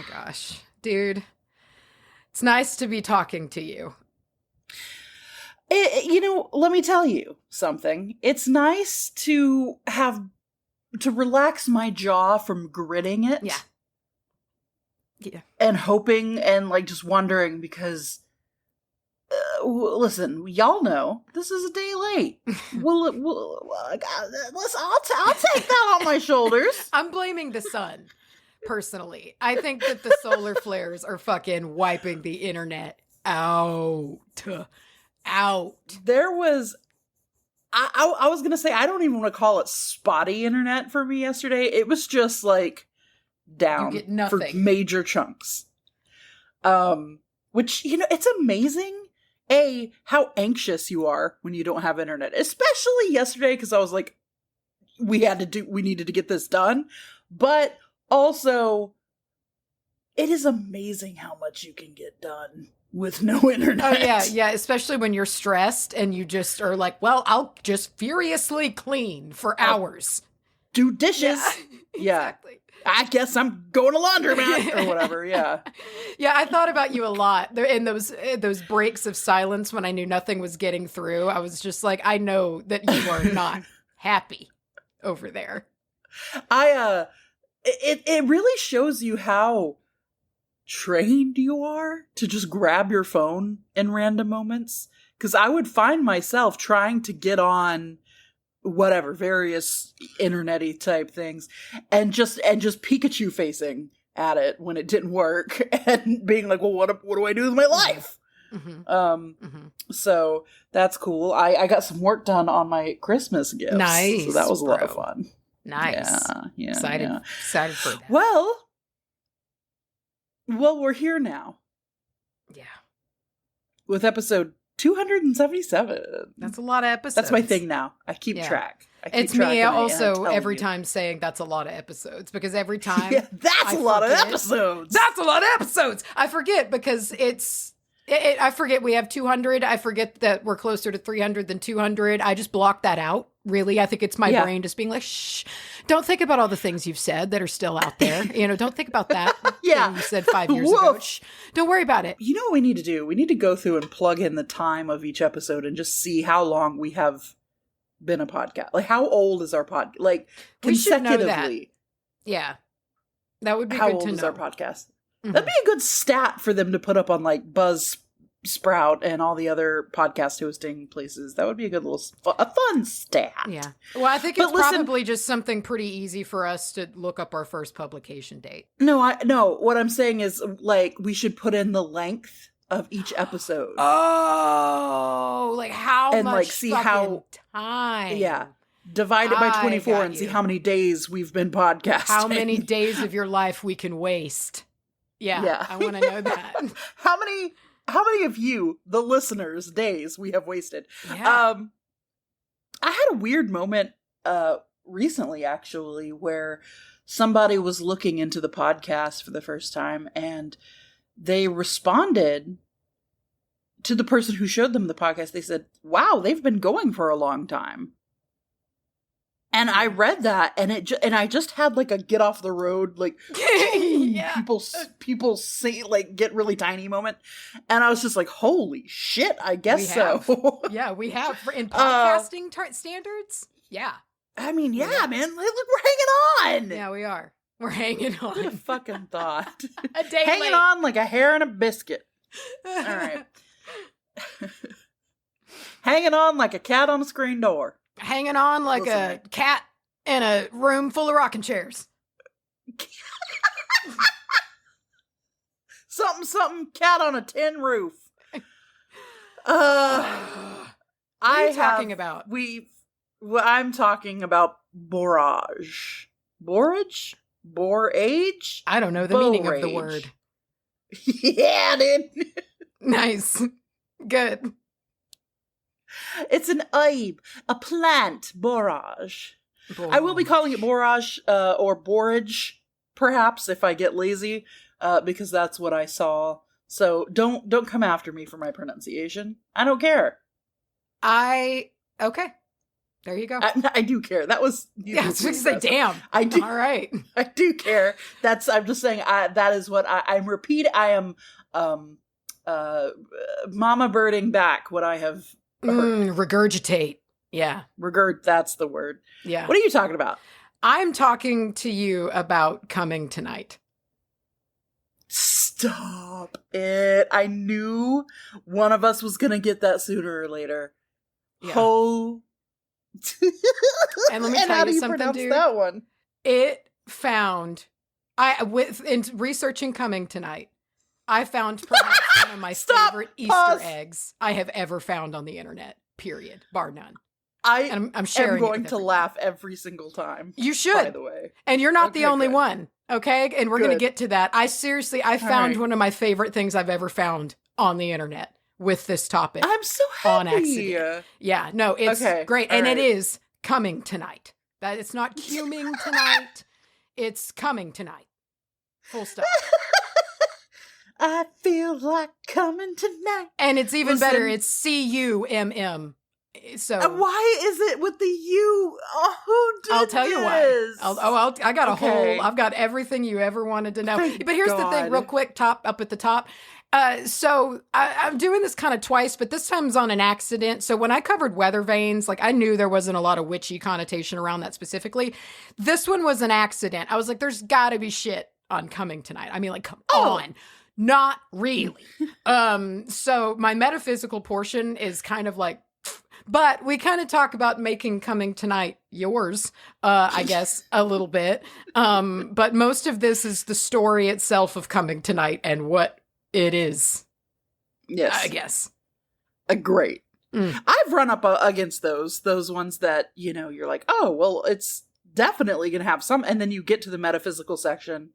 my gosh. Dude, it's nice to be talking to you. Let me tell you something. It's nice to relax my jaw from gritting it. Yeah. Yeah. And hoping and like just wondering because, listen, y'all know this is a day late. I'll take that on my shoulders. I'm blaming the sun, personally. I think that the solar flares are fucking wiping the internet out. There was, I was gonna say, I don't even want to call it spotty internet for me yesterday. It was just like down for major chunks. Which, it's amazing, how anxious you are when you don't have internet. Especially yesterday, because I was like, we needed to get this done. But also, it is amazing how much you can get done with no internet. Oh, yeah, especially when you're stressed and you just are like, well, I'll just furiously clean for hours. Do dishes. Yeah, exactly. I guess I'm going to laundromat or whatever, yeah. Yeah, I thought about you a lot. In those breaks of silence when I knew nothing was getting through, I was just like, I know that you are not happy over there. It really shows you how trained you are to just grab your phone in random moments. Because I would find myself trying to get on whatever, various internet-y type things, and just Pikachu facing at it when it didn't work, and being like, well, what do I do with my life? Mm-hmm. So that's cool. I got some work done on my Christmas gifts. Nice. So that was a lot of fun. Nice. Yeah. Excited for that. Well, we're here now. Yeah. With episode 277. That's a lot of episodes. That's my thing now. I keep track. It's me also every time saying that's a lot of episodes, because every time that's a lot of episodes. That's a lot of episodes. I forget because I forget we have 200. I forget that we're closer to 300 than 200. I just block that out. Really, I think it's my brain just being like, shh, don't think about all the things you've said that are still out there. Don't think about that. Thing you said 5 years ago. Shh, don't worry about it. You know what we need to do? We need to go through and plug in the time of each episode and just see how long we have been a podcast. Like, how old is our podcast? Like, consecutively. We should know that. Yeah. That would be good to know. How old is our podcast? Mm-hmm. That'd be a good stat for them to put up on, like, Buzzsprout and all the other podcast hosting places. That would be a good little, a fun stat. Yeah. Well, I think it's probably just something pretty easy for us to look up our first publication date. No, what I'm saying is, like, we should put in the length of each episode. Oh, like how and much like see how time. Yeah. Divide it by 24 and see how many days we've been podcasting. How many days of your life we can waste. Yeah. I want to know that. How many of you, the listeners, days we have wasted? Yeah. I had a weird moment recently, actually, where somebody was looking into the podcast for the first time, and they responded to the person who showed them the podcast. They said, wow, they've been going for a long time. And I read that, and I just had like a get off the road, like people say, like, get really tiny moment, and I was just like, holy shit, I guess so. Yeah, we have in podcasting standards. Yeah, I mean, man, like, look, we're hanging on. Yeah, we are. We're hanging on. What a fucking thought. A day hanging late. on like a hair in a biscuit. All right. Hanging on like a cat on a screen door. Hanging on like a cat in a room full of rocking chairs. something cat on a tin roof. What are you talking about? I'm talking about Borage. Borage? Borage? I don't know the meaning of the word. Yeah, dude. Nice. Good. It's an herb, a plant, borage. I will be calling it borage or borage, perhaps, if I get lazy, because that's what I saw. So don't come after me for my pronunciation. I don't care. Okay. There you go. I do care. That was I was going to say, damn. I do. All right. I do care. I'm just saying. That is what I'm repeating. I am mama birding back what I have heard. Regurgitate. Yeah. That's the word. Yeah. What are you talking about? I'm talking to you about Cummingtonite. Stop it. I knew one of us was going to get that sooner or later. Yeah. And let me tell you something, dude. That one? It found in researching Cummingtonite, I found perhaps one of my favorite Easter eggs I have ever found on the internet. Period. Bar none. I'm sharing. I'm going to laugh every single time. You should. By the way, and you're not the only one. Okay, and we're going to get to that. I found one of my favorite things I've ever found on the internet with this topic. I'm so happy. On accident. Yeah, no, it's great. And it is coming tonight. That it's not cuming tonight. It's coming tonight. Full stop. I feel like coming tonight. And it's even better. It's CUMM. So why is it with the U? Oh, who did I'll tell you why. I got a whole. I've got everything you ever wanted to know. But here's the thing, real quick, up at the top. So I'm doing this kind of twice, but this time's on an accident. So when I covered weather vanes, like I knew there wasn't a lot of witchy connotation around that specifically. This one was an accident. I was like, there's got to be shit on Cummingtonite. I mean, like, come on. Not really. So my metaphysical portion is kind of like, but we kind of talk about making Cummingtonite yours, I guess, a little bit. But most of this is the story itself of Cummingtonite and what it is. Yes. I guess. Great. I've run up against those ones that, you're like, oh, well, it's definitely going to have some. And then you get to the metaphysical section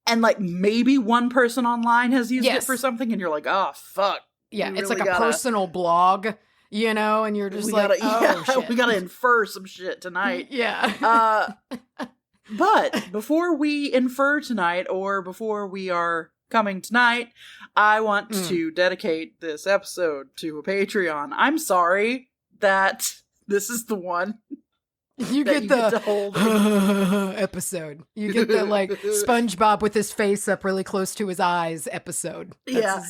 and like maybe one person online has used it for something and you're like, oh, fuck. Yeah, it's really like a personal blog. And you're just shit. We gotta infer some shit tonight. Yeah. But before we infer tonight, or before we are coming tonight, I want to dedicate this episode to a Patreon. I'm sorry that this is the one. You get the whole episode. You get the like SpongeBob with his face up really close to his eyes episode. Yeah.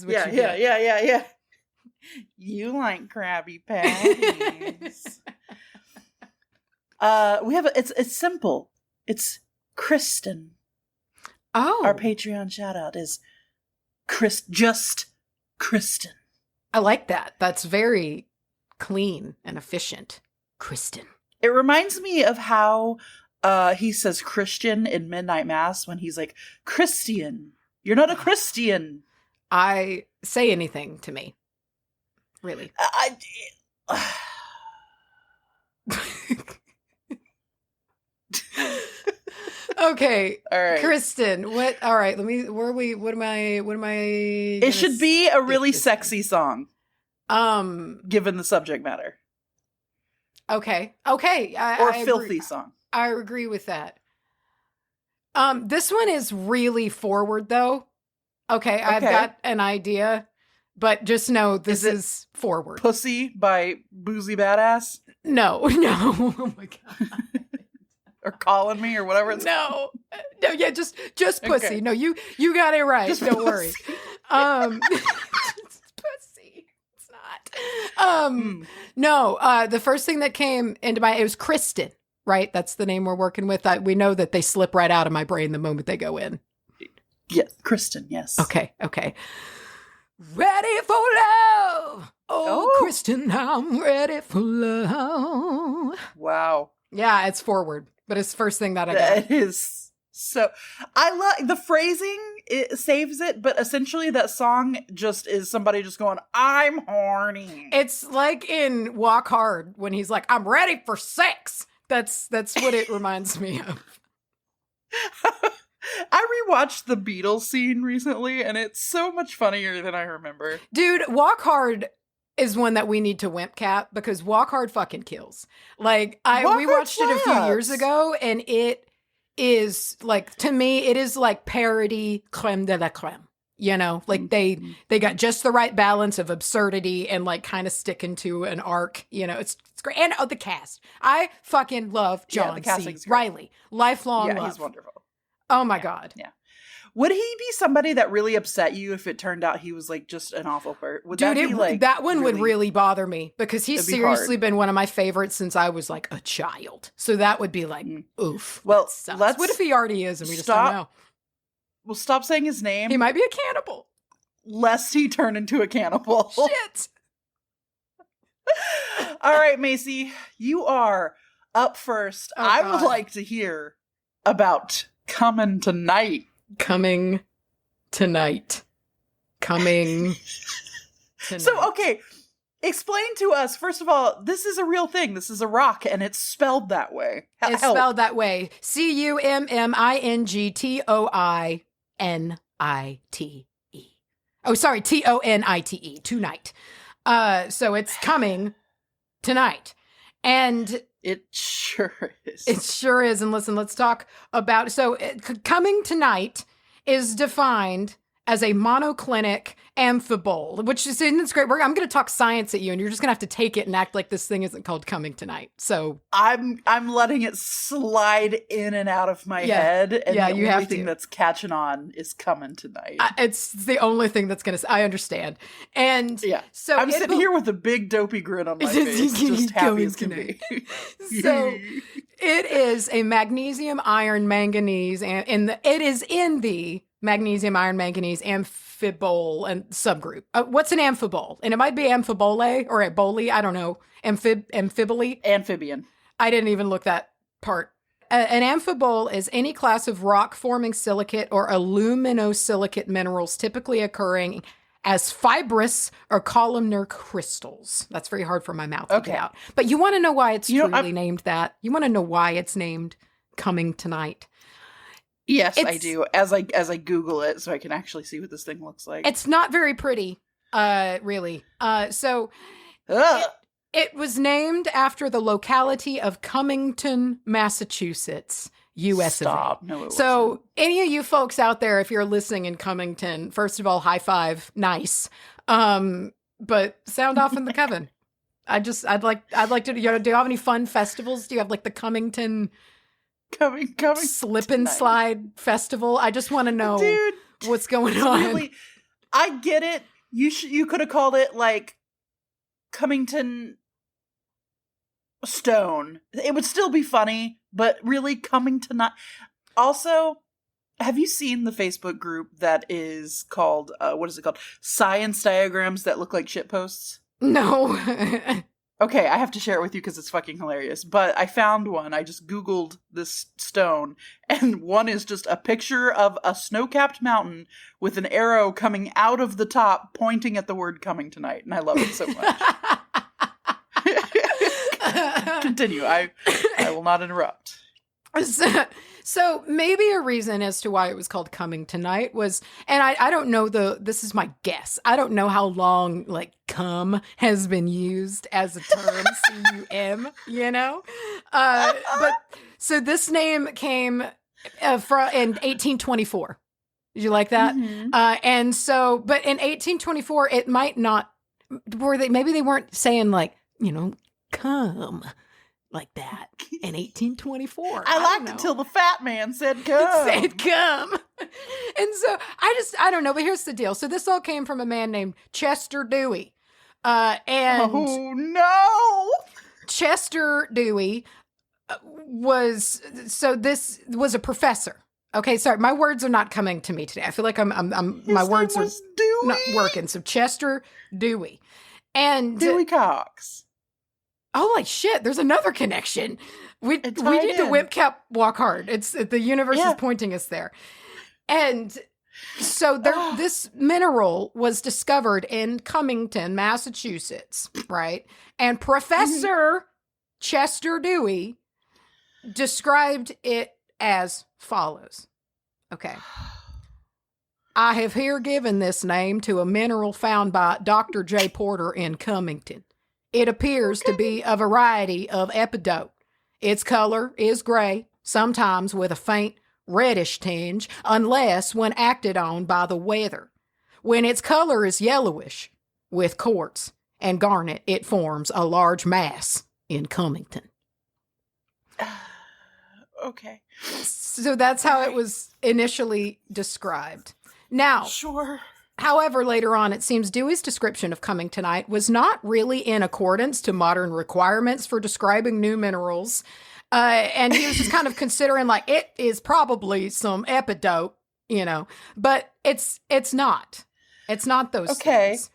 You like Krabby Patties. We have it's simple. It's Kristen. Oh. Our Patreon shout out is just Kristen. I like that. That's very clean and efficient. Kristen. It reminds me of how he says Christian in Midnight Mass when he's like, Christian, you're not a Christian. I say anything to me. Really? Okay. All right. Kristen, what? All right. What am I? It should be a really sexy song. Given the subject matter. Okay. Or filthy song. I agree with that. This one is really forward though. Okay. I've got an idea. But just know this is forward. Pussy by Boozy Badass? No. Oh my God. Or Calling Me or whatever it's called. No, yeah, just pussy. Okay. No, you got it right. Just don't worry. It's pussy. It's not. No, the first thing that came into it was Kristen, right? That's the name we're working with. We know that they slip right out of my brain the moment they go in. Yeah, Kristen, yes. Okay. Ready for love. Oh, Kristen, I'm ready for love. Wow. Yeah, it's forward, but it's the first thing that I got. It is so. I love the phrasing. It saves it, but essentially that song just is somebody just going, I'm horny. It's like in Walk Hard when he's like, I'm ready for sex. That's what it reminds me of. I rewatched the Beatles scene recently, and it's so much funnier than I remember. Dude, Walk Hard is one that we need to wimp cap because Walk Hard fucking kills. Like, we watched it a few years ago, and it is, like, to me, it is like parody creme de la creme. You know, like they got just the right balance of absurdity and like kind of sticking to an arc. You know, it's great. And the cast. I fucking love John C. Reilly. Lifelong love. He's wonderful. Oh my God. Yeah. Would he be somebody that really upset you if it turned out he was like just an awful person? That one would really bother me because he's seriously been one of my favorites since I was like a child. So that would be like, oof. Well, what if he already is and we just don't know? We'll stop saying his name. He might be a cannibal. Lest he turn into a cannibal. Shit. All right, Macy, you are up first. I would like to hear about Coming Tonight. Coming tonight. So, okay, explain to us, first of all, this is a real thing. This is a rock, and it's spelled that way. Spelled that way. Cummingtonite. Oh, sorry, Tonite. Tonight. So it's coming tonight. And it sure is. It sure is. And listen, let's talk about... So coming tonight is defined as a monoclinic amphibole, which is, and it's great. I'm going to talk science at you, and you're just going to have to take it and act like this thing isn't called coming tonight. So I'm letting it slide in and out of my head, and the only thing that's catching on is coming tonight. It's the only thing that's going to... I understand. And so I'm sitting here with a big dopey grin on my face, just happy as can be. So it is a magnesium, iron, manganese, and it is in the magnesium, iron, manganese, amphibole and subgroup. What's an amphibole? And it might be amphibole or a bole. I don't know. Amphibole? Amphibian. I didn't even look that part. An amphibole is any class of rock-forming silicate or aluminosilicate minerals typically occurring as fibrous or columnar crystals. That's very hard for my mouth to get out. But you want to know why it's truly named that? You want to know why it's named Coming Tonight? Yes, I do. As I Google it, so I can actually see what this thing looks like. It's not very pretty, really. So it was named after the locality of Cummington, Massachusetts, U.S. Stop. No, it so wasn't. Any of you folks out there, if you're listening in Cummington, first of all, high five, nice. But sound off in the coven. I'd like to. Do you have any fun festivals? Do you have like the Cummington? Coming slip and slide festival. I just want to know what's going on. Really, I get it. You could have called it like Cummington Stone. It would still be funny, but really coming tonight. Also, have you seen the Facebook group that is called what is it called? Science diagrams that look like shit posts? No. Okay, I have to share it with you because it's fucking hilarious. But I found one. I just Googled this stone, and one is just a picture of a snow-capped mountain with an arrow coming out of the top pointing at the word coming tonight. And I love it so much. Continue. I will not interrupt. So maybe a reason as to why it was called Coming Tonight was, and I don't know this is my guess. I don't know how long like cum has been used as a term, C-U-M, you know? But so this name came in 1824. Did you like that? Mm-hmm. And so, but in 1824, it might not, maybe they weren't saying like, you know, cum like that in 1824. I liked it till the fat man said come. Said come. And so I don't know, but here's the deal. So this all came from a man named Chester Dewey. Oh no. Chester Dewey this was a professor. Okay, sorry, my words are not coming to me today. I feel like my words are not working. So Chester Dewey. And Dewey Cox. Holy shit, there's another connection. We need to whip cap walk hard. It's the universe is pointing us there. And so this mineral was discovered in Cummington, Massachusetts, right? And Professor Chester Dewey described it as follows. Okay. I have here given this name to a mineral found by Dr. J. Porter in Cummington. It appears to be a variety of epidote. Its color is gray, sometimes with a faint reddish tinge, unless when acted on by the weather. When its color is yellowish with quartz and garnet, it forms a large mass in Cummington. Okay. So that's how it was initially described. Now, sure. However, later on, it seems Dewey's description of Cummingtonite was not really in accordance to modern requirements for describing new minerals. And he was just kind of considering, like, it is probably some epidote, you know, but it's not. It's not those things.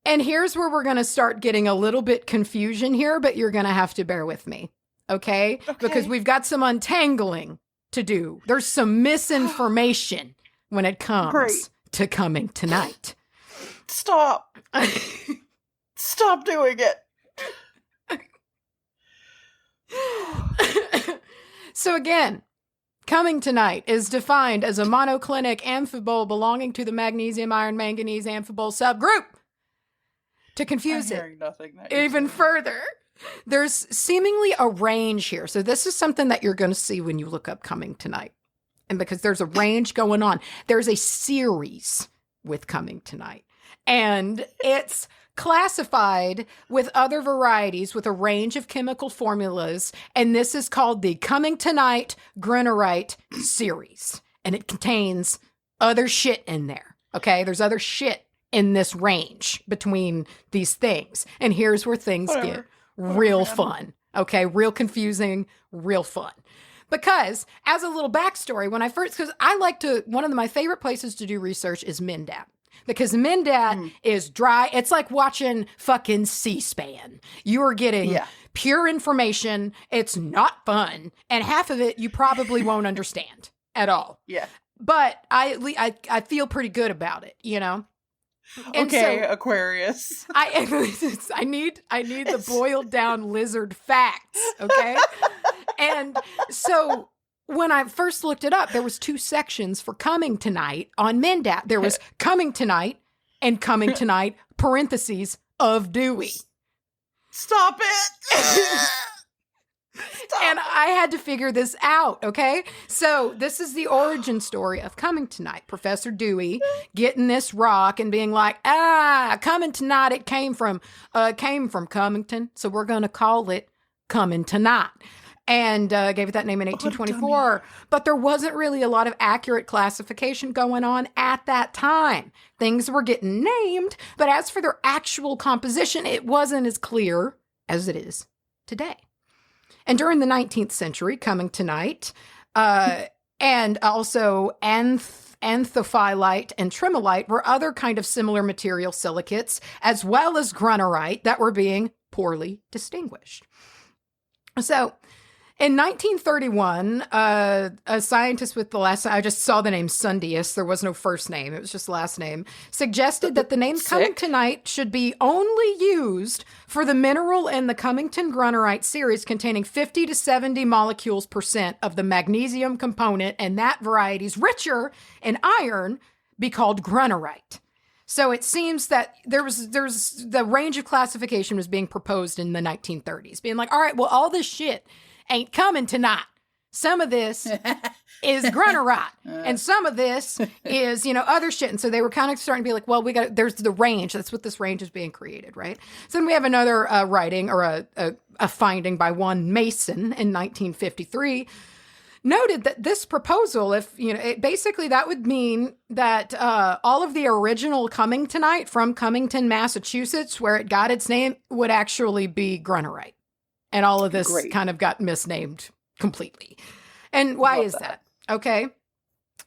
And here's where we're going to start getting a little bit confusion here, but you're going to have to bear with me, okay? Because we've got some untangling to do. There's some misinformation when it comes to Cummingtonite. Stop. Stop doing it. So again, Cummingtonite is defined as a monoclinic amphibole belonging to the magnesium iron manganese amphibole subgroup. To confuse it even further, there's seemingly a range here. So this is something that you're going to see when you look up Cummingtonite. And because there's a range going on, there's a series with Cummingtonite. And it's classified with other varieties with a range of chemical formulas. And this is called the Cummingtonite Grunerite series. And it contains other shit in there. Okay, there's other shit in this range between these things. And here's where things get real fun. Okay, real confusing, real fun. Because as a little backstory, when I first, because I like to, one of my favorite places to do research is MNDAT. Because MNDAT is dry. It's like watching fucking C-SPAN. You are getting pure information. It's not fun. And half of it you probably won't understand at all. Yeah. But I feel pretty good about it, you know? And okay, so, Aquarius. I need the boiled down lizard facts, okay? And so when I first looked it up, there was 2 sections for Cummingtonite on MNDAT. There was Cummingtonite and Cummingtonite parentheses of Dewey. Stop it. And I had to figure this out, okay? So this is the origin story of Cummingtonite. Professor Dewey getting this rock and being like, Cummingtonite, it came from Cummington, so we're going to call it Cummingtonite. And gave it that name in 1824. But there wasn't really a lot of accurate classification going on at that time. Things were getting named, but as for their actual composition, it wasn't as clear as it is today. And during the 19th century, Cummingtonite and also anthophyllite and tremolite were other kind of similar material silicates, as well as grunerite, that were being poorly distinguished. So in 1931, a scientist with the last, I just saw the name Sundius, there was no first name, it was just last name, suggested that the name Cummingtonite should be only used for the mineral in the Cummington grunerite series containing 50 to 70 molecules % of the magnesium component, and that variety's richer in iron be called grunerite. So it seems that there's the range of classification was being proposed in the 1930s, being like, all right, well, all this shit ain't coming tonight. Some of this is grunerite, and some of this is, other shit. And so they were kind of starting to be like, well, there's the range. That's what this range is being created, right? So then we have another writing or a finding by one Mason in 1953, noted that this proposal, basically that would mean that all of the original Cummingtonite from Cummington, Massachusetts, where it got its name, would actually be grunerite. And all of this kind of got misnamed completely. And why is that? Okay.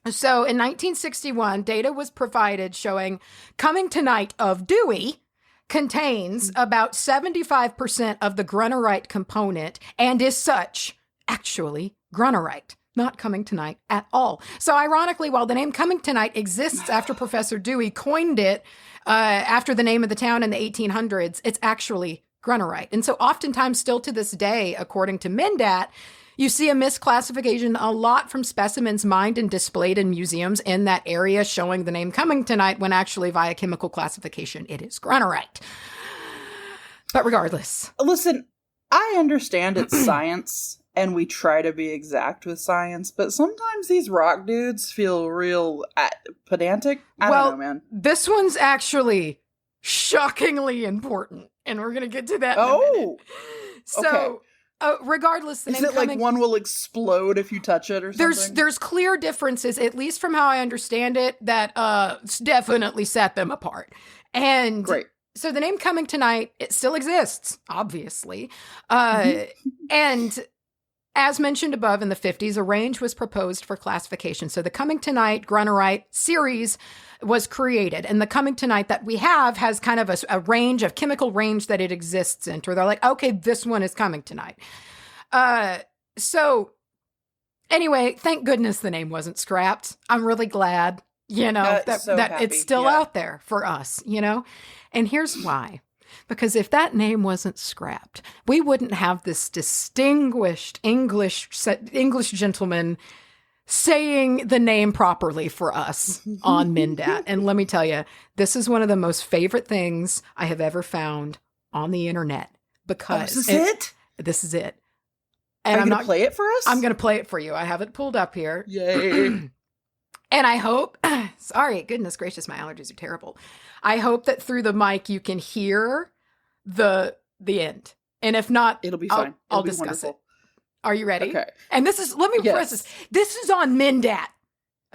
So in 1961, data was provided showing Cummingtonite of Dewey contains about 75% of the grunerite component and is such actually grunerite, not Cummingtonite at all. So ironically, while the name Cummingtonite exists after Professor Dewey coined it after the name of the town in the 1800s, it's actually grunerite. And so oftentimes still to this day, according to MNDAT, you see a misclassification a lot from specimens mined and displayed in museums in that area showing the name Cummingtonite when actually via chemical classification, it is grunerite. But regardless. Listen, I understand it's science and we try to be exact with science, but sometimes these rock dudes feel real pedantic. I don't know, man. This one's actually shockingly important, and we're going to get to that in a minute. So, regardless, the is name it like one will explode if you touch it or something? There's clear differences, at least from how I understand it, that definitely set them apart. And great. So the name Cummingtonite, it still exists, obviously. And as mentioned above, in the 50s, a range was proposed for classification. So the Cummingtonite, Grunerite series was created. And the Cummingtonite that we have has kind of a range of chemical range that it exists in, where they're like, okay, this one is Cummingtonite. So anyway, thank goodness the name wasn't scrapped. I'm really glad, that it's still out there for us, And here's why. Because if that name wasn't scrapped, we wouldn't have this distinguished English gentleman saying the name properly for us on Mindat. And let me tell you, this is one of the most favorite things I have ever found on the internet. Because this is it? This is it. And I'm going to play it for us? I'm going to play it for you. I have it pulled up here. Yay. And I hope, sorry, goodness gracious, my allergies are terrible. I hope that through the mic you can hear the end. And if not, it'll be fine. I'll discuss it. Are you ready? Okay. And this is, let me press this. This is on Mindat.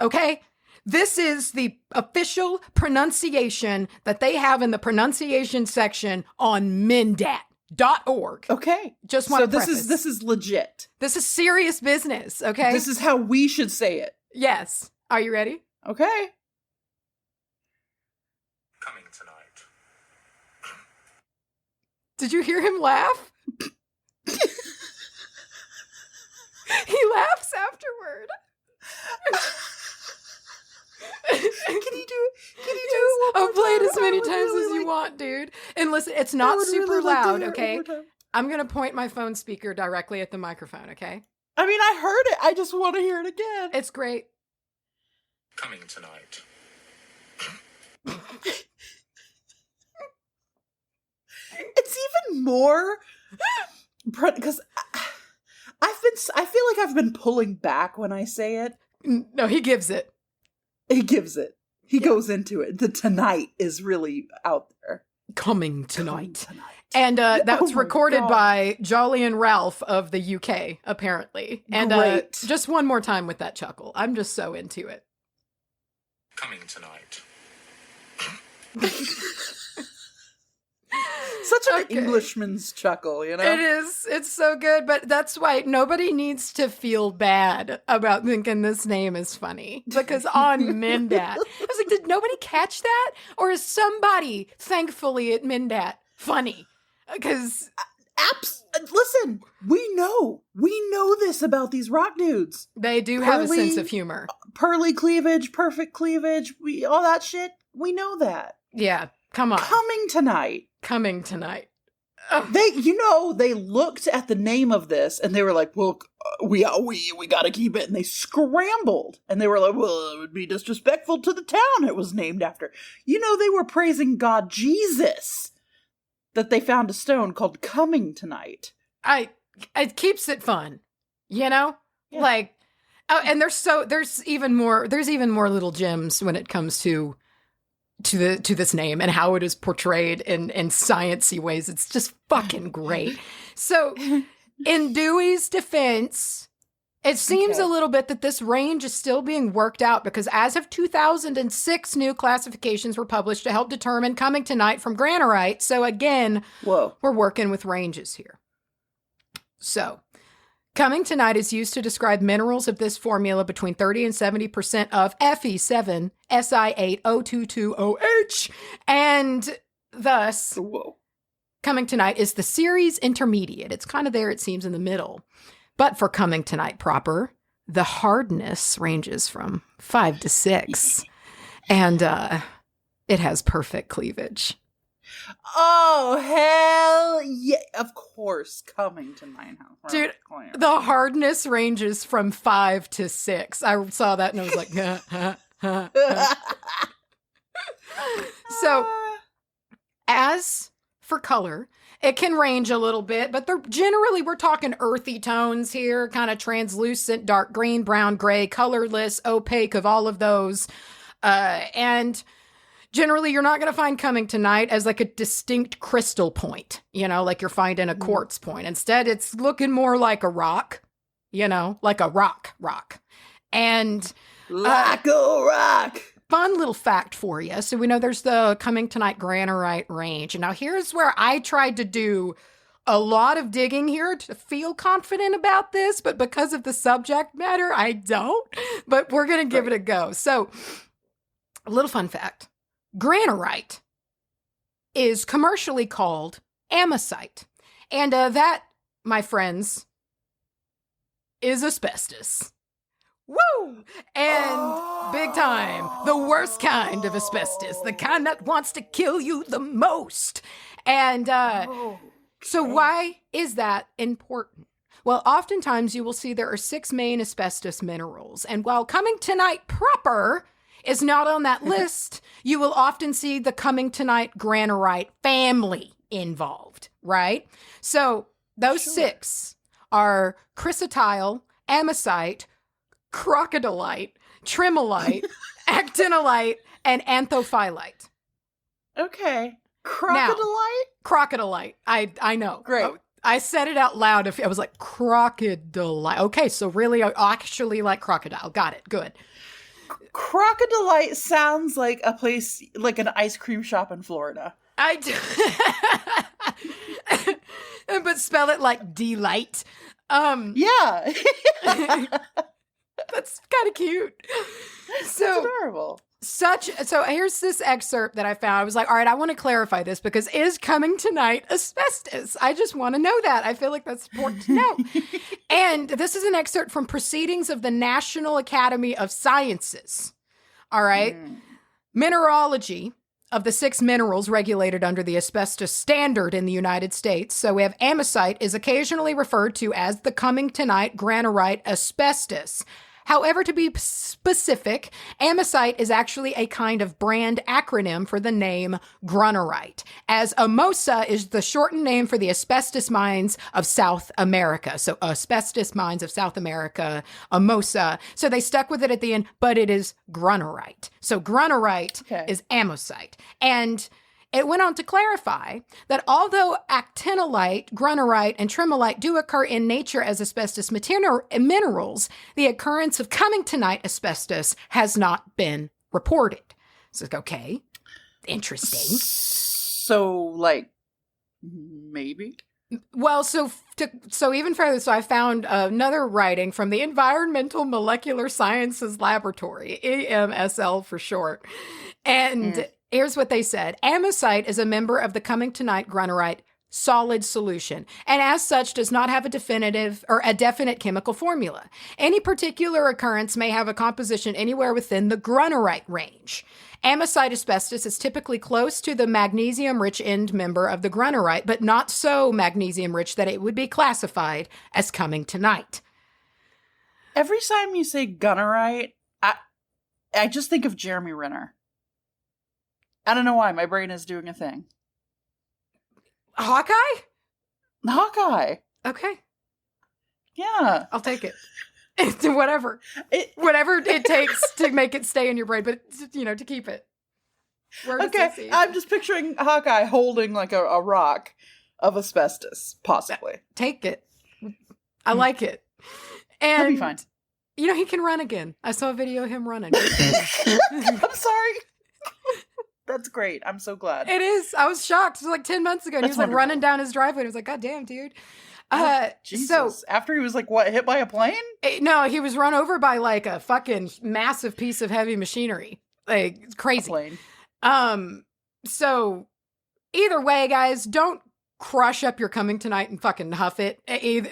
Okay? This is the official pronunciation that they have in the pronunciation section on Mindat.org. Okay. Just want to preface. preface. This is legit. This is serious business, okay? This is how we should say it. Yes. Are you ready? Okay. Coming tonight. Did you hear him laugh? He laughs afterward. Can you do it? I'll play it as many times as you want, dude. And listen, it's not super loud, okay? I'm going to point my phone speaker directly at the microphone, okay? I mean, I heard it. I just want to hear it again. It's great. Coming tonight. It's even more because I feel like I've been pulling back when I say it. No, he gives it. He gives it. He goes into it. The tonight is really out there. Coming tonight. And that was recorded by Jolly and Ralph of the UK, apparently. And just one more time with that chuckle. I'm just so into it. Coming tonight. Such an Englishman's chuckle, It is. It's so good. But that's why nobody needs to feel bad about thinking this name is funny. Because on Mindat, I was like, did nobody catch that? Or is somebody, thankfully, at Mindat funny? Because... Listen, we know this about these rock dudes. They do have a sense of humor. Pearly cleavage, perfect cleavage, all that shit. We know that. Yeah, come on. Coming tonight. They looked at the name of this and they were like, well, we got to keep it. And they scrambled and they were like, well, it would be disrespectful to the town it was named after. They were praising God Jesus that they found a stone called Cummingtonite. It keeps it fun, Yeah. Like, and there's even more little gems when it comes to this name and how it is portrayed in sciencey ways. It's just fucking great. So in Dewey's defense, it seems a little bit that this range is still being worked out because as of 2006, new classifications were published to help determine Cummingtonite from Grunerite. So again, we're working with ranges here. So Cummingtonite is used to describe minerals of this formula between 30 and 70% of Fe7, Si8O22OH, and thus Cummingtonite is the series intermediate. It's kind of there, it seems, in the middle. But for Cummingtonite proper, the hardness ranges from 5 to 6, and it has perfect cleavage. Oh, hell yeah. Of course, Cummingtonite. Dude, the hardness ranges from 5 to 6. I saw that and I was like, So, as for color. It can range a little bit, but we're talking earthy tones here, kind of translucent, dark green, brown, gray, colorless, opaque of all of those. And generally, you're not going to find Cummingtonite as like a distinct crystal point, like you're finding a quartz point. Instead, it's looking more like a rock, like a rock. And like a rock. Fun little fact for you. So we know there's the Cummingtonite granite range. And now here's where I tried to do a lot of digging here to feel confident about this, but because of the subject matter, I don't. But we're going to give it a go. So a little fun fact. Granite is commercially called amosite. And that, my friends, is asbestos. Woo! And big time, the worst kind of asbestos, the kind that wants to kill you the most. And so why is that important? Well, oftentimes you will see there are 6 main asbestos minerals. And while Cummingtonite proper is not on that list, you will often see the Cummingtonite granite family involved, right? So those 6 are chrysotile, amosite, crocodilite, tremolite, actinolite, and anthophyllite. Okay. Crocodilite? Crocodilite. I know. Great. Oh, I said it out loud. I was like, crocodilite. Okay, so really, I actually like crocodile. Got it. Good. Crocodilite sounds like a place, like an ice cream shop in Florida. I do. But spell it like delight. Yeah. That's kind of cute. So That's adorable. So here's this excerpt that I found. I was like, all right, I want to clarify this because is Cummingtonite asbestos? I just want to know that. I feel like that's important to know. And this is an excerpt from Proceedings of the National Academy of Sciences. All right. Mineralogy of the 6 minerals regulated under the asbestos standard in the United States. So we have amosite is occasionally referred to as the Cummingtonite granite asbestos. However, to be specific, amosite is actually a kind of brand acronym for the name grunerite, as AMOSA is the shortened name for the asbestos mines of South America. So asbestos mines of South America, AMOSA. So they stuck with it at the end, but it is grunerite. So grunerite is amosite. And it went on to clarify that although actinolite, grunerite, and tremolite do occur in nature as asbestos minerals, the occurrence of Cummingtonite asbestos has not been reported. So, okay, interesting. So, like, maybe? Well, so even further, so I found another writing from the Environmental Molecular Sciences Laboratory, EMSL for short, and here's what they said. Amosite is a member of the Cummingtonite granite solid solution, and as such does not have a definite chemical formula. Any particular occurrence may have a composition anywhere within the granite range. Amosite asbestos is typically close to the magnesium-rich end member of the granite, but not so magnesium-rich that it would be classified as Cummingtonite. Every time you say gunnerite, I just think of Jeremy Renner. I don't know why. My brain is doing a thing. Hawkeye? Okay. Yeah. I'll take it. Whatever it takes to make it stay in your brain, but, to keep it. Okay, I'm just picturing Hawkeye holding like a rock of asbestos, possibly. Take it. I like it. And he'll be fine. He can run again. I saw a video of him running. I'm sorry. That's great. I'm so glad. It is. I was shocked. It was like 10 months ago. And he was like running down his driveway. And I was like, God damn, dude. Jesus. So after he was like, what, hit by a plane? No, he was run over by like a fucking massive piece of heavy machinery. Like crazy. A plane. So either way, guys, don't crush up your Cummingtonite and fucking huff it. I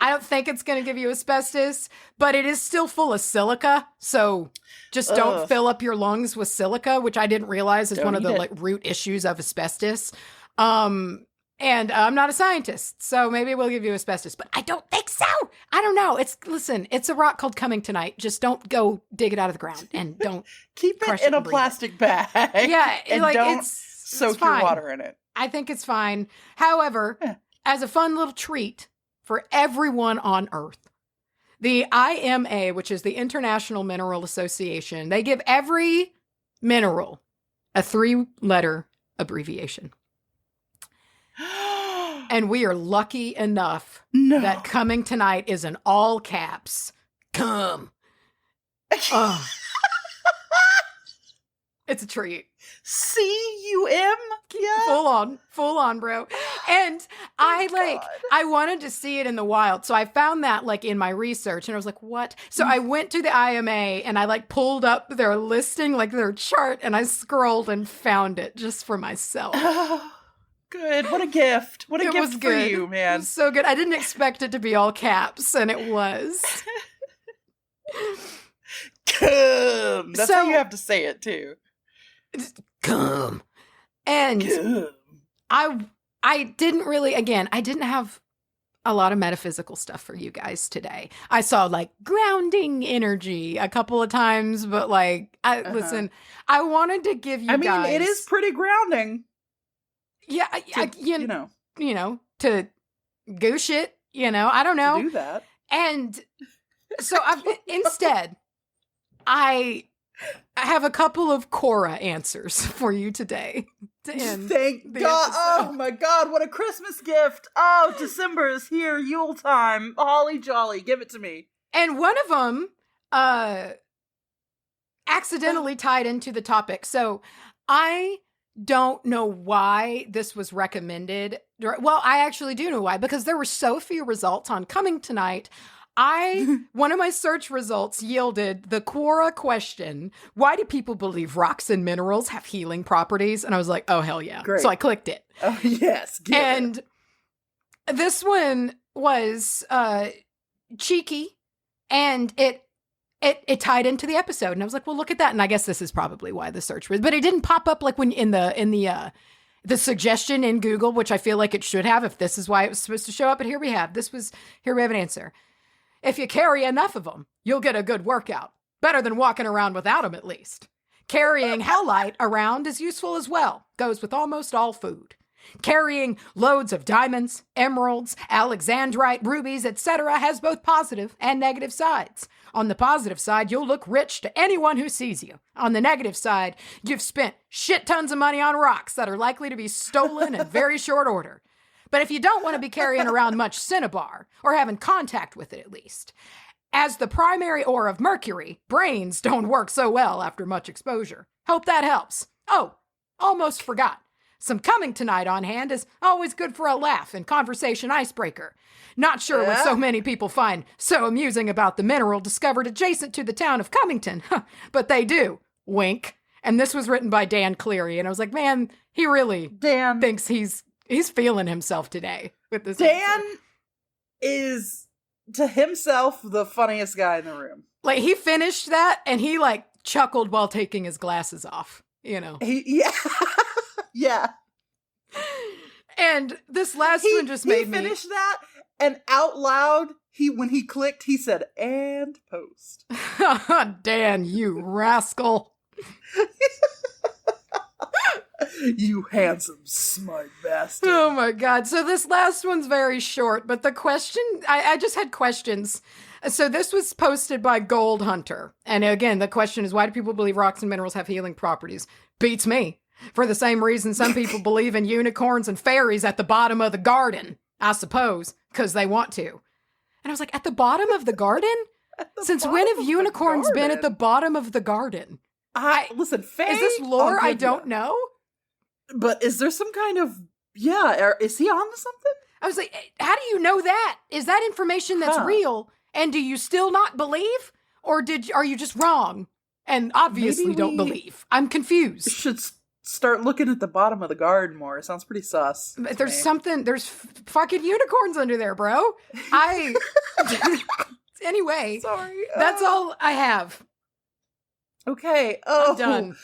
don't think it's going to give you asbestos, but it is still full of silica. So just don't fill up your lungs with silica, which I didn't realize is one of the root issues of asbestos. And I'm not a scientist, so maybe we'll give you asbestos, but I don't think so. I don't know. It's a rock called Cummingtonite. Just don't go dig it out of the ground and don't keep it in a plastic bag. Yeah, and don't soak your water in it. I think it's fine. However, as a fun little treat for everyone on Earth, the IMA, which is the International Mineral Association, they give every mineral a 3-letter abbreviation. And we are lucky enough that Cummingtonite is in all caps. Come. Oh. It's a treat. C-U-M? Yeah. Full on, bro. And I wanted to see it in the wild. So I found that like in my research and I was like, what? So I went to the IMA and I like pulled up their listing, like their chart, and I scrolled and found it just for myself. Good. What a gift. What a gift was for good. you, man. It was so good. I didn't expect it to be all caps, and it was. Come. That's how you have to say it, too. Come. And Come. I didn't really, again, I didn't have a lot of metaphysical stuff for you guys today. I saw like grounding energy a couple of times, but like, listen, I wanted to give you guys. I mean, it is pretty grounding. Yeah, you know, to goose it, I don't know. To do that. And so instead, I have a couple of Cora answers for you today to end. Thank God. Oh my God, what a Christmas gift. Oh, December is here, Yule time. Holly jolly, give it to me. And one of them accidentally tied into the topic. So I don't know why this was recommended. Well, I actually do know why, because there were so few results on Cummingtonite. One of my search results yielded the Quora question, why do people believe rocks and minerals have healing properties? And I was like, oh, hell yeah. Great. So I clicked it. Oh, yes. And this one was cheeky, and it tied into the episode. And I was like, well, look at that. And I guess this is probably why the search was, but it didn't pop up like when in the suggestion in Google, which I feel like it should have if this is why it was supposed to show up. But here we have an answer. If you carry enough of them, you'll get a good workout. Better than walking around without them, at least. Carrying hellite around is useful as well. Goes with almost all food. Carrying loads of diamonds, emeralds, alexandrite, rubies, etc. has both positive and negative sides. On the positive side, you'll look rich to anyone who sees you. On the negative side, you've spent shit tons of money on rocks that are likely to be stolen in very short order. But if you don't want to be carrying around much cinnabar, or having contact with it at least, as the primary ore of mercury, brains don't work so well after much exposure. Hope that helps. Oh, almost forgot. Some Cummingtonite on hand is always good for a laugh and conversation icebreaker. Not sure what so many people find so amusing about the mineral discovered adjacent to the town of Cummington, but they do. Wink. And this was written by Dan Cleary, and I was like, man, he really thinks he's feeling himself today with this. Dan is, to himself, the funniest guy in the room. Like, he finished that, and he, like, chuckled while taking his glasses off, Yeah. Yeah. And this last one just made me... He finished that, and out loud, when he clicked, he said, and post. Dan, you rascal. You handsome, smart bastard. Oh my God. So this last one's very short, but the question, I just had questions. So this was posted by Gold Hunter. And again, the question is, why do people believe rocks and minerals have healing properties? Beats me. For the same reason some people believe in unicorns and fairies at the bottom of the garden, I suppose, because they want to. And I was like, at the bottom of the garden? Since when have unicorns been at the bottom of the garden? Listen, Faye, is this lore I don't know? But is there some kind of, is he on to something? I was like, how do you know that? Is that information that's real? And do you still not believe? Or are you just wrong? And obviously don't believe. I'm confused. Should start looking at the bottom of the garden more. It sounds pretty sus. There's fucking unicorns under there, bro. Anyway, sorry. That's all I have. Okay. I'm done.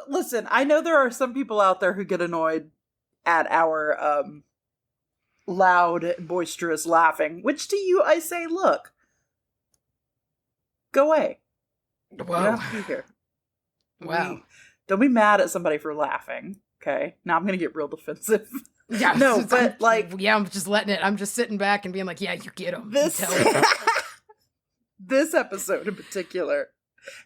Listen, I know there are some people out there who get annoyed at our loud, boisterous laughing, which to you I say, look, go away. Whoa. You don't have to be here. Wow. Don't be mad at somebody for laughing, Okay, now I'm gonna get real defensive. Yeah, No, but like, yeah, I'm just letting it. I'm just sitting back and being like, yeah, you get them. this this episode in particular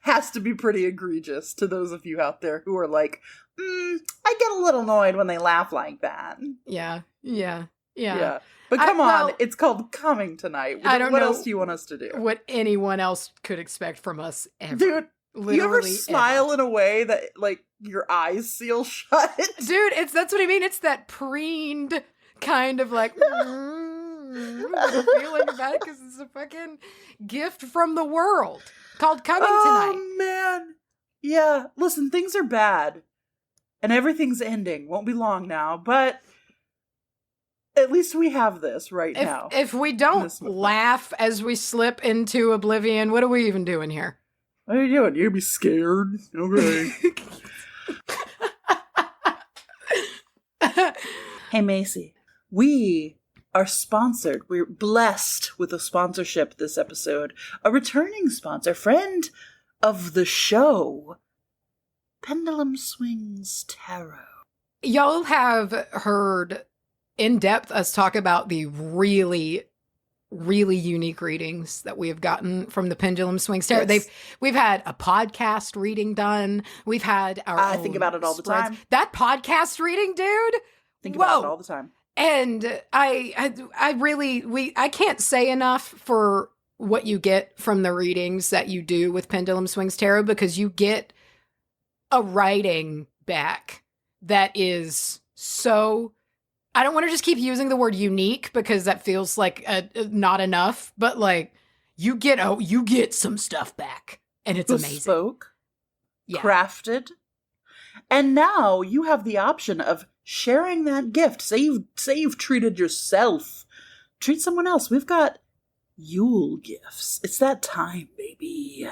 has to be pretty egregious to those of you out there who are like, I get a little annoyed when they laugh like that. Yeah. But come on, well, it's called Coming Tonight. I don't what know else do you want us to do? what anyone else could expect from us ever. Dude, Literally you ever smile ever. in a way that, like, your eyes seal shut? Dude, that's what I mean. It's that preened kind of like feeling about it because it's a fucking gift from the world called Coming Tonight. Oh, man. Yeah, listen, things are bad. And everything's ending. Won't be long now, but at least we have this now. If we don't laugh as we slip into oblivion, what are we even doing here? What are you doing? You'd be scared. Okay. Hey, Macy. We are sponsored. We're blessed with a sponsorship this episode. A returning sponsor, friend of the show, Pendulum Swings Tarot. Y'all have heard in depth us talk about the really, really unique readings that we have gotten from the Pendulum Swings Tarot. Yes. We've had a podcast reading done. We've had our I own think about it all the spreads. time. That podcast reading, dude. Think Whoa. about it all the time. And I can't say enough for what you get from the readings that you do with Pendulum Swings Tarot, because you get a writing back that is so, I don't want to just keep using the word unique because that feels like not enough, but like you get some stuff back and it's amazing. Bespoke, Yeah. crafted, and now you have the option of sharing that gift. Say you've treated yourself. Treat someone else. We've got Yule gifts. It's that time, baby.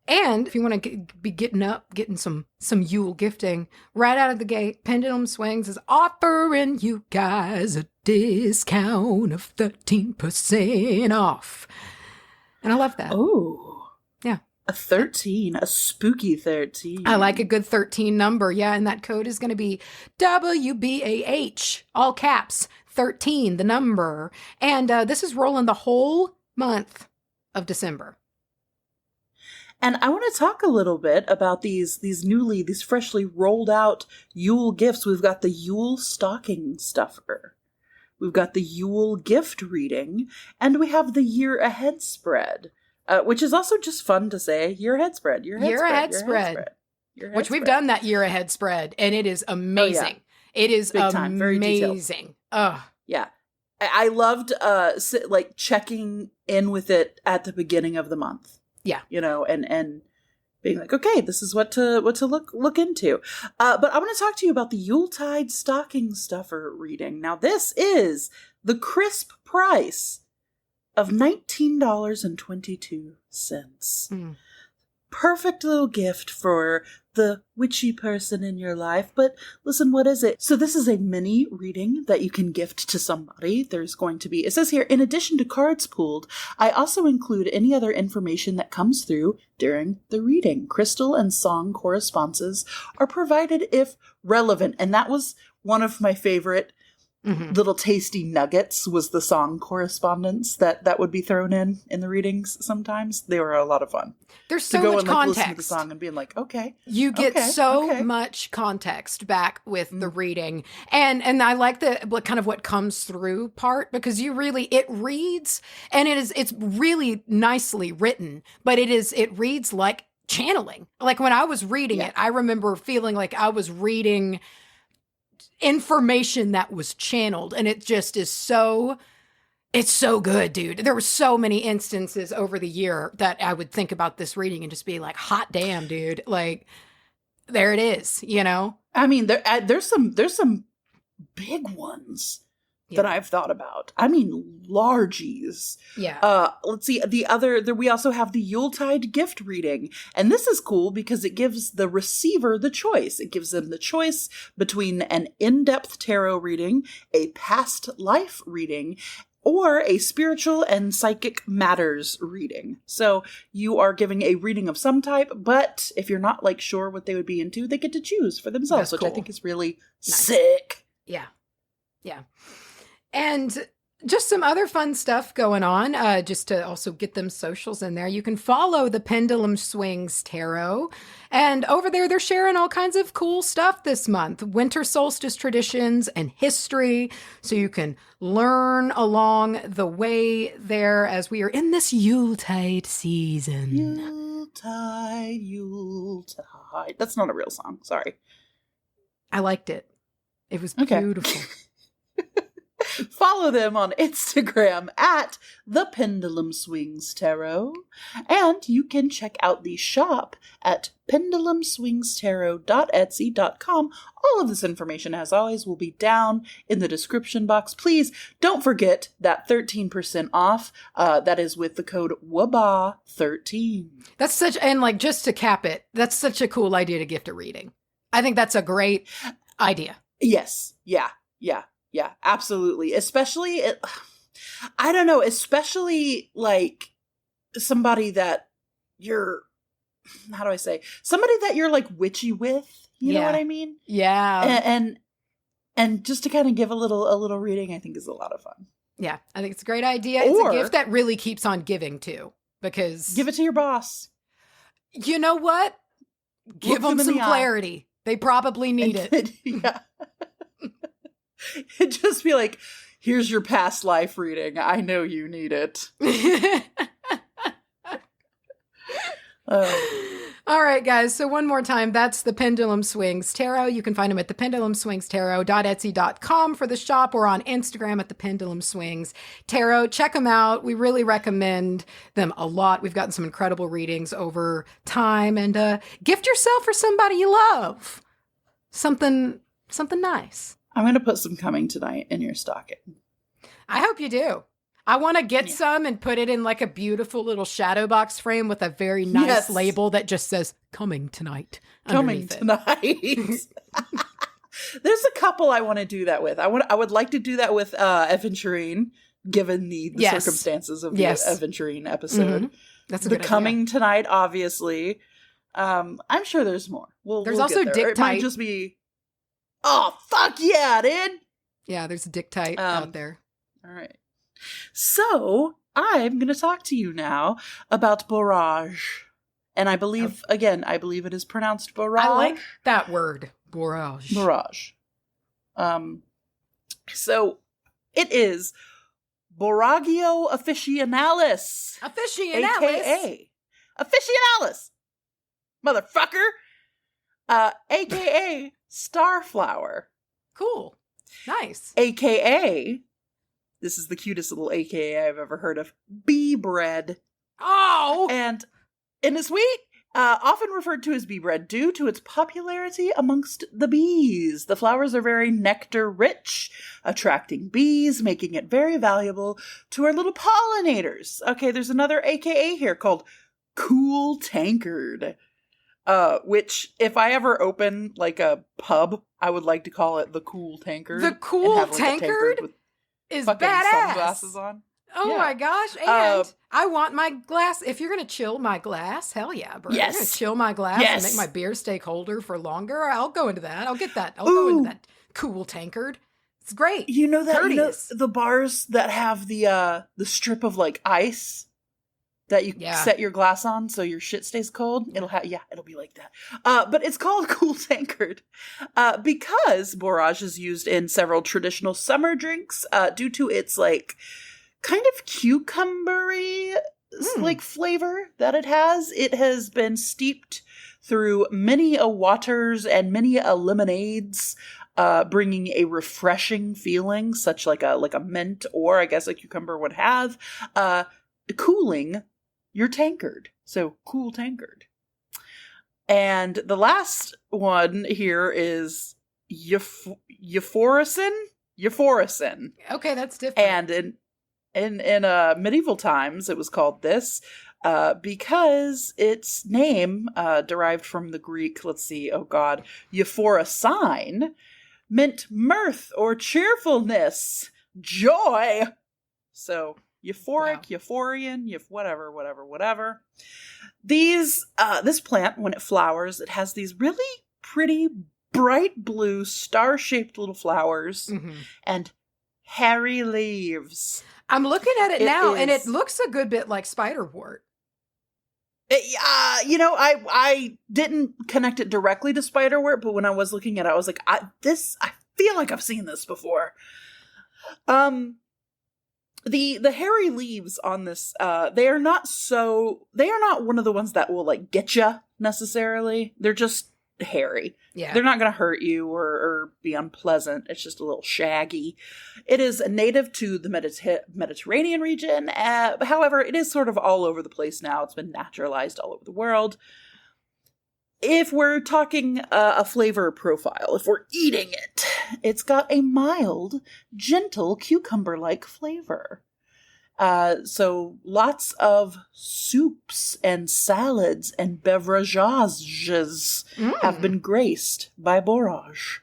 And if you want to be getting some Yule gifting right out of the gate, Pendulum Swings is offering you guys a discount of 13% off. And I love that. Oh. Yeah. A 13. A spooky 13. I like a good 13 number. Yeah. And that code is going to be WBAH, all caps, 13, the number. And this is rolling the whole month of December. And I want to talk a little bit about these freshly rolled out Yule gifts. We've got the Yule stocking stuffer. We've got the Yule gift reading. And we have the year ahead spread, which is also just fun to say. Year ahead spread. Which we've done that year ahead spread. And it is amazing. Oh, yeah. It is Big time. Very amazing. Oh, yeah. I loved checking in with it at the beginning of the month. Yeah. You know, and being like, okay, this is what to look into. But I want to talk to you about the Yuletide stocking stuffer reading. Now, this is the crisp price of $19.22. Mm. Perfect little gift for the witchy person in your life. But listen, what is it? So this is a mini reading that you can gift to somebody. There's going to be, it says here, in addition to cards pulled, I also include any other information that comes through during the reading. Crystal and song correspondences are provided if relevant. And that was one of my favorite little tasty nuggets, was the song correspondence that would be thrown in the readings sometimes. They were a lot of fun. There's so to go much and context. listen to the song and being like, okay. You get much context back with the reading. And I like the kind of what comes through part, because it reads, and it's really nicely written, but it reads like channeling. Like when I was reading it, I remember feeling like I was reading information that was channeled, and it just is it's so good, dude. There were so many instances over the year that I would think about this reading and just be like, hot damn, dude. Like, there it is, you know? I mean, there's some big ones that I've thought about. I mean, largies. Yeah. Let's see. We also have the Yuletide gift reading. And this is cool because it gives the receiver the choice. It gives them the choice between an in-depth tarot reading, a past life reading, or a spiritual and psychic matters reading. So you are giving a reading of some type, but if you're not like sure what they would be into, they get to choose for themselves, That's which I cool. think is really Nice. sick. Yeah. Yeah. And just some other fun stuff going on, just to also get them socials in there. You can follow the Pendulum Swings Tarot. And over there, they're sharing all kinds of cool stuff this month. Winter solstice traditions and history. So you can learn along the way there as we are in this Yuletide season. Yuletide. That's not a real song. Sorry. I liked it. It was Okay. beautiful. Follow them on Instagram at The Pendulum Swings Tarot. And you can check out the shop at pendulumswingstarot.etsy.com. All of this information, as always, will be down in the description box. Please don't forget that 13% off. That is with the code wbah13. That's such, and like just to cap it, that's such a cool idea to gift a reading. I think that's a great idea. Yes. Yeah, absolutely. Especially, I don't know, especially like somebody that you're, how do I say? Somebody that you're like witchy with, you know what I mean? Yeah. And just to kind of give a little reading, I think is a lot of fun. Yeah, I think it's a great idea. It's a gift that really keeps on giving too, because give it to your boss. You know what? Give them some clarity. They probably need it. Yeah. It'd just be like, here's your past life reading. I know you need it. All right, guys. So one more time, that's the Pendulum Swings Tarot. You can find them at thependulumswingstarot.etsy.com for the shop, or on Instagram at the Pendulum Swings Tarot. Check them out. We really recommend them a lot. We've gotten some incredible readings over time, and gift yourself or somebody you love something nice. I'm going to put some Cummingtonite in your stocking. I hope you do. I want to get some and put it in like a beautiful little shadow box frame with a very nice label that just says "Coming Tonight." Coming tonight. There's a couple I want to do that with. I would like to do that with Aventurine, given the circumstances of the Aventurine episode. Mm-hmm. That's a the good Coming idea. Tonight, obviously. I'm sure there's more. There's we'll also get there. Dictite. It might just be. Oh fuck yeah, dude! Yeah, there's a Dictite out there. All right. So I'm going to talk to you now about Borage. And I believe, I believe it is pronounced Borage. I like that word, Borage. Borage. So it is Boragio officinalis. Officinalis. AKA Officinalis. Motherfucker. AKA Starflower. Cool. Nice. AKA, this is the cutest little AKA I've ever heard of, bee bread. Oh! And it's sweet. Often referred to as bee bread due to its popularity amongst the bees. The flowers are very nectar rich, attracting bees, making it very valuable to our little pollinators. Okay, there's another AKA here called Cool Tankard. Which, if I ever open like a pub, I would like to call it the Cool Tankard. The Cool have, like, Tankard with is fucking badass. sunglasses on. Oh my gosh. And I want my glass. If you're going to chill my glass, hell yeah, bro. Yes. You're going to chill my glass and make my beer stay colder for longer. I'll go into that. I'll get that. I'll go into that Cool Tankard. It's great. You know that Courteous. the bars that have the strip of like ice that you set your glass on so your shit stays cold. It'll be like that. But it's called Cool Tankard because borage is used in several traditional summer drinks due to its like kind of cucumbery like flavor that it has. It has been steeped through many a waters and many a lemonades, bringing a refreshing feeling, such like a mint or I guess a cucumber would have, cooling your tankard. So Cool Tankard. And the last one here is Euphoricin. Okay, that's different. And in medieval times, it was called this because its name, derived from the Greek, euphoricine, meant mirth or cheerfulness, joy. So euphoric, euphorian, whatever. These, this plant, when it flowers, it has these really pretty, bright blue, star-shaped little flowers and hairy leaves. I'm looking at it now, and it looks a good bit like spiderwort. I didn't connect it directly to spiderwort, but when I was looking at it, I was like, I feel like I've seen this before. The hairy leaves on this, they are not one of the ones that will like get you necessarily. They're just hairy. Yeah. They're not going to hurt you or be unpleasant. It's just a little shaggy. It is native to the Mediterranean region. However, it is sort of all over the place now. It's been naturalized all over the world. If we're talking a flavor profile, if we're eating it, it's got a mild, gentle, cucumber-like flavor. So lots of soups and salads and beverages have been graced by borage.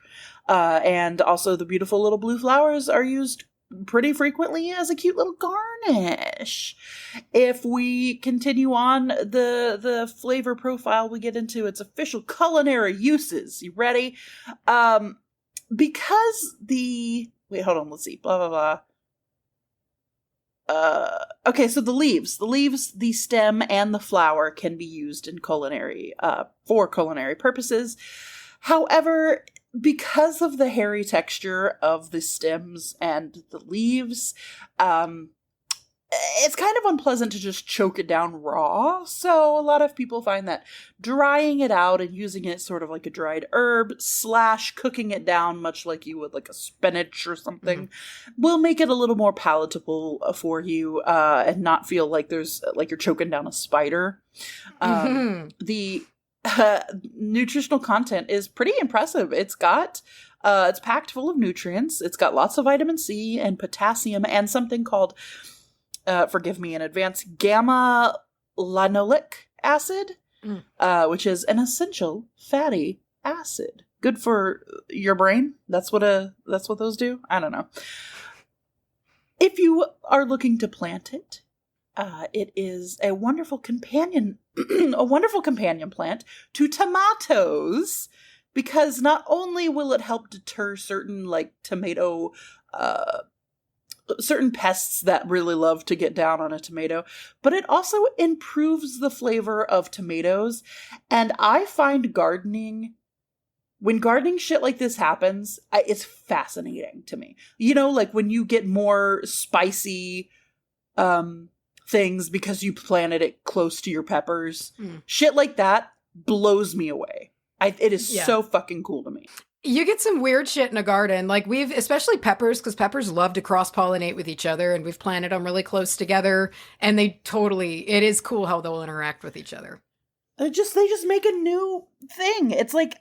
And also the beautiful little blue flowers are used pretty frequently as a cute little garnish. If we continue on the flavor profile, we get into its official culinary uses. You ready? Because wait, hold on, let's see. Blah, blah, blah. Okay, so the leaves, the stem, and the flower can be used in for culinary purposes. However, because of the hairy texture of the stems and the leaves, it's kind of unpleasant to just choke it down raw. So a lot of people find that drying it out and using it sort of like a dried herb / cooking it down, much like you would like a spinach or something, will make it a little more palatable for you and not feel like you're choking down a spider. The nutritional content is pretty impressive. It's packed full of nutrients. It's got lots of vitamin C and potassium and something called forgive me in advance, gamma linolic acid, which is an essential fatty acid. Good for your brain. That's what those do. I don't know. If you are looking to plant it, it is a wonderful companion plant to tomatoes, because not only will it help deter certain certain pests that really love to get down on a tomato, but it also improves the flavor of tomatoes. And I find when gardening shit like this happens, it's fascinating to me. Like when you get more spicy things because you planted it close to your peppers, shit like that blows me away. It is so fucking cool to me. You get some weird shit in a garden. Like especially peppers, because peppers love to cross-pollinate with each other, and we've planted them really close together, and it is cool how they'll interact with each other. They just make a new thing. It's like,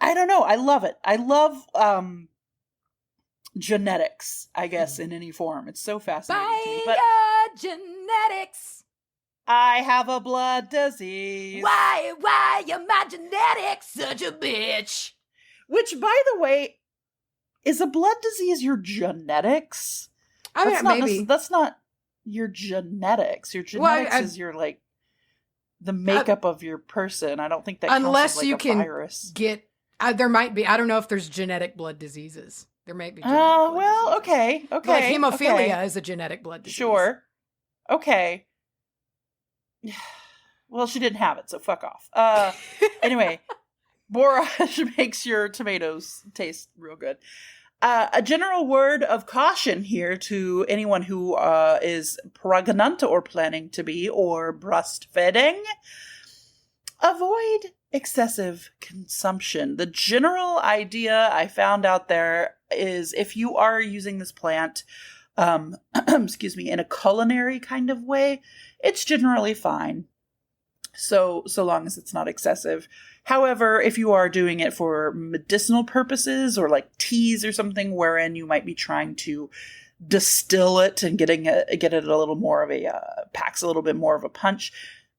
I don't know. I love it. I love genetics, I guess, in any form. It's so fascinating to me. But genetics. I have a blood disease. Why are my genetics such a bitch? Which, by the way, is a blood disease your genetics? Maybe. That's not your genetics. Your genetics is your, the makeup of your person. I don't think that counts unless as, you a can virus. Get... there might be. I don't know if there's genetic blood diseases. There might be genetic blood diseases. Okay. Like hemophilia is a genetic blood disease. Sure. Okay. Well, she didn't have it, so fuck off. Anyway... Borage makes your tomatoes taste real good. A general word of caution here to anyone who is pregnant or planning to be, or breastfeeding. Avoid excessive consumption. The general idea I found out there is if you are using this plant, in a culinary kind of way, it's generally fine. So long as it's not excessive. However, if you are doing it for medicinal purposes or like teas or something wherein you might be trying to distill it and get it a little more of packs a little bit more of a punch,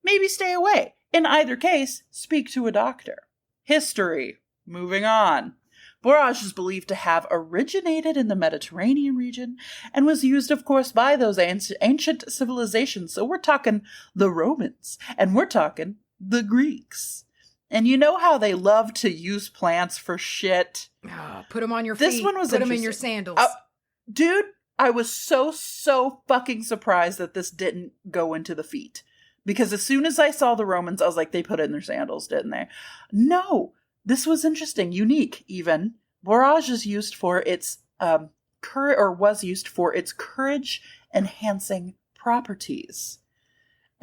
maybe stay away. In either case, speak to a doctor. History. Moving on. Borage is believed to have originated in the Mediterranean region and was used, of course, by those ancient civilizations. So we're talking the Romans and we're talking the Greeks. And you know how they love to use plants for shit? Put them on your feet. This one was Put them in your sandals. Dude, I was so fucking surprised that this didn't go into the feet. Because as soon as I saw the Romans, I was like, they put it in their sandals, didn't they? No. This was interesting, unique even. Borage is used for its was used for its courage enhancing properties.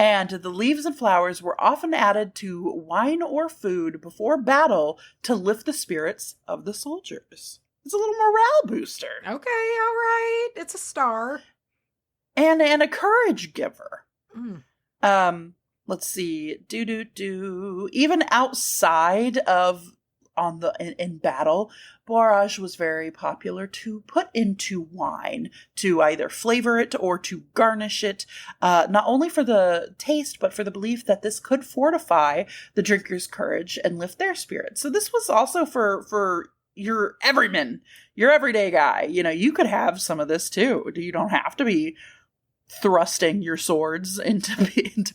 And the leaves and flowers were often added to wine or food before battle to lift the spirits of the soldiers. It's a little morale booster. Okay, all right. It's a star. And a courage giver. Mm. Let's see. Even outside of in battle, borage was very popular to put into wine to either flavor it or to garnish it, not only for the taste, but for the belief that this could fortify the drinker's courage and lift their spirits. So this was also for your everyman, your everyday guy. You know, you could have some of this too. You don't have to be thrusting your swords into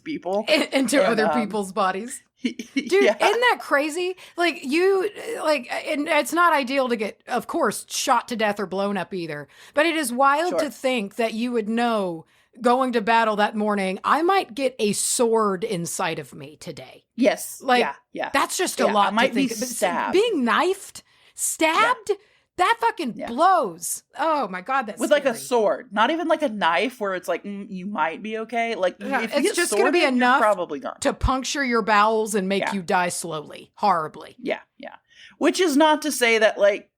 people. Into other people's bodies. Dude, yeah. Isn't that crazy? And it's not ideal to get, of course, shot to death or blown up either. But it is wild to think that you would know going to battle that morning, I might get a sword inside of me today. Yes. Yeah. That's just a lot I to might think. be stabbed. Being knifed, stabbed, that fucking blows. Oh my God, that's with scary. like a sword, not even like a knife where it's like you might be okay. Like if it's just going to be enough probably gone to puncture your bowels and make you die slowly, horribly. Yeah. Which is not to say that like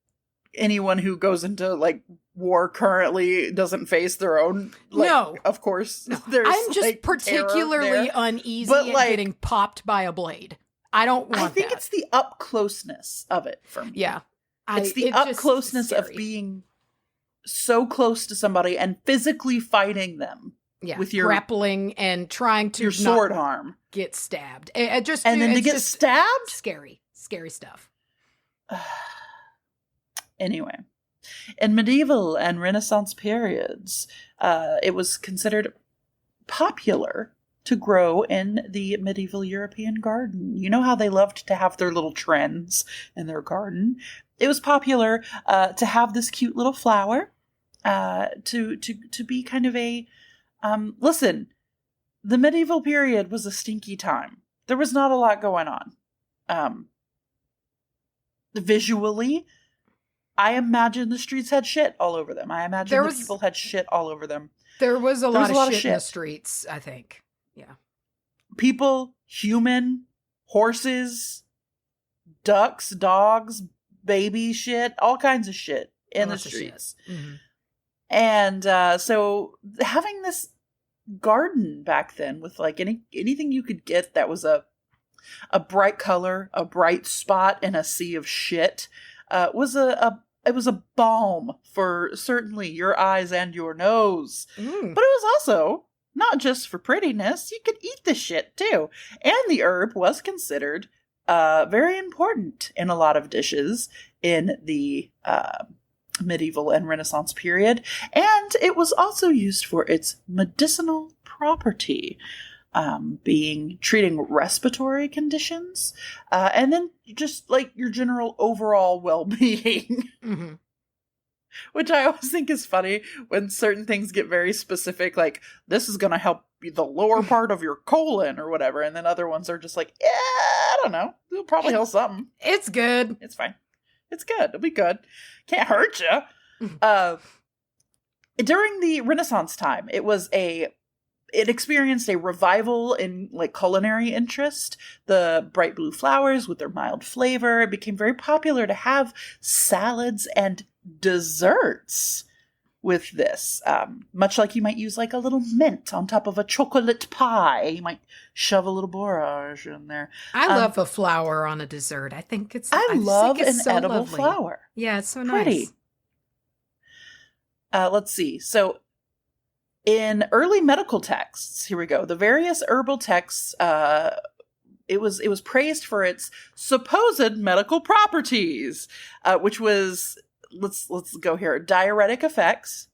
anyone who goes into like war currently doesn't face their own. Like, no, of course. No. There's I'm just like, particularly uneasy at getting popped by a blade. I don't want. I think it's the up closeness of it for me. Yeah. It's the up closeness of being so close to somebody and physically fighting them. Yeah, with your grappling and trying to your sword arm get stabbed. Then to get stabbed, scary stuff. Anyway, in medieval and Renaissance periods, it was considered popular to grow in the medieval European garden. You know how they loved to have their little trends in their garden? It was popular to have this cute little flower, to be kind of a listen. The medieval period was a stinky time. There was not a lot going on. Visually, I imagine the streets had shit all over them. I imagine the people had shit all over them. There was a lot of shit in the streets, I think. Yeah. People, human, horses, ducks, dogs, baby shit, all kinds of shit in the streets. Mm-hmm. And so having this garden back then with like anything you could get that was a bright color, a bright spot in a sea of shit, was it was a balm for certainly your eyes and your nose. But it was also not just for prettiness. You could eat the shit too. And the herb was considered very important in a lot of dishes in the medieval and Renaissance period. And it was also used for its medicinal property, treating respiratory conditions, and then just like your general overall well-being. Mm-hmm. Which I always think is funny when certain things get very specific, like this is going to help the lower part of your colon or whatever, and then other ones are just like, yeah, I don't know, it'll probably help something. It's good. It's fine. It's good. It'll be good. Can't hurt you. During the Renaissance time, it experienced a revival in like culinary interest. The bright blue flowers with their mild flavor, it became very popular to have salads and desserts with this. Much like you might use like a little mint on top of a chocolate pie. You might shove a little borage in there. I love a flower on a dessert. I think it's I love an so edible lovely. flower. Yeah, it's so Pretty. Nice. Let's see. So in early medical texts, here we go. The various herbal texts it was praised for its supposed medical properties, which was, let's go here, diuretic effects,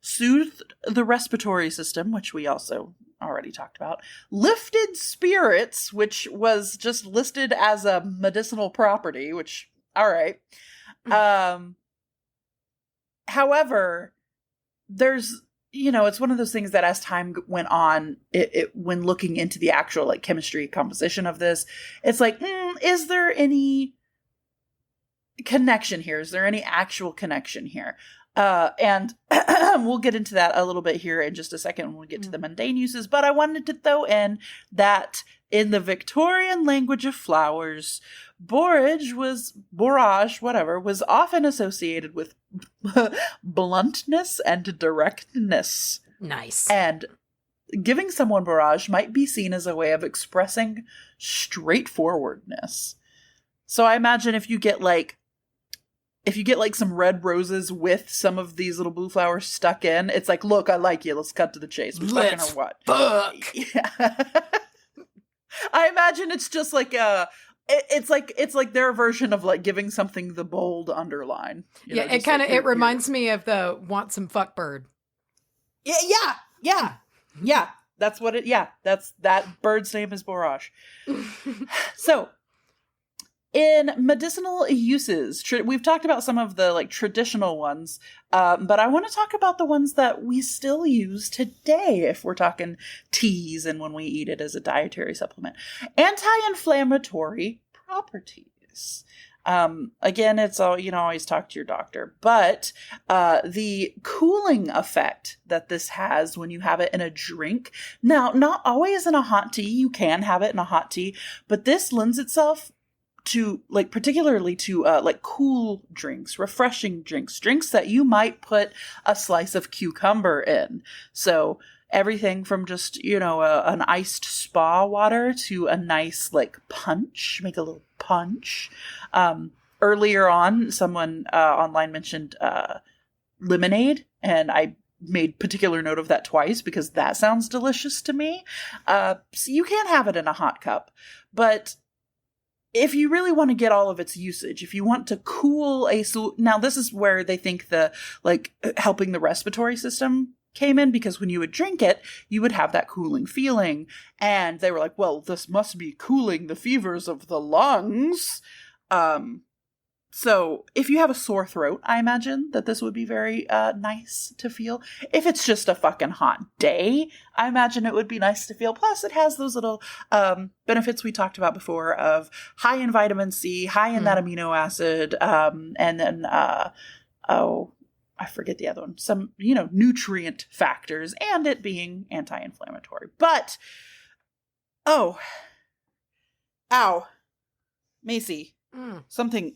soothed the respiratory system, which we also already talked about, lifted spirits, which was just listed as a medicinal property, which, all right. However, there's, it's one of those things that as time went on, it when looking into the actual like chemistry composition of this, it's like, is there any connection here? Is there any actual connection here? And we'll get into that a little bit here in just a second when we get to the mundane uses, but I wanted to throw in that in the Victorian language of flowers, borage, whatever, was often associated with bluntness and directness. Nice. And giving someone borage might be seen as a way of expressing straightforwardness. So I imagine if you get like some red roses with some of these little blue flowers stuck in, it's like, look, I like you. Let's cut to the chase. We're fucking or what? Fuck. Yeah. I imagine it's just like it's like their version of like giving something the bold underline. It reminds me of the want some fuck bird. Yeah. That's what that bird's name is borage. So, in medicinal uses, we've talked about some of the like traditional ones, but I want to talk about the ones that we still use today if we're talking teas and when we eat it as a dietary supplement. Anti-inflammatory properties. Again, it's all, always talk to your doctor, but the cooling effect that this has when you have it in a drink. Now, not always in a hot tea. You can have it in a hot tea, but this lends itself to like particularly to like cool drinks, refreshing drinks that you might put a slice of cucumber in. So everything from just, an iced spa water to a nice like punch, make a little punch. Earlier on, someone online mentioned lemonade, and I made particular note of that twice because that sounds delicious to me. So you can have it in a hot cup, but if you really want to get all of its usage, if you want to cool now this is where they think the like helping the respiratory system came in, because when you would drink it, you would have that cooling feeling. And they were like, well, this must be cooling the fevers of the lungs. So if you have a sore throat, I imagine that this would be very nice to feel. If it's just a fucking hot day, I imagine it would be nice to feel. Plus, it has those little benefits we talked about before of high in vitamin C, high in that amino acid, and then, I forget the other one. Some, nutrient factors, and it being anti-inflammatory. But, ow, Macy, something...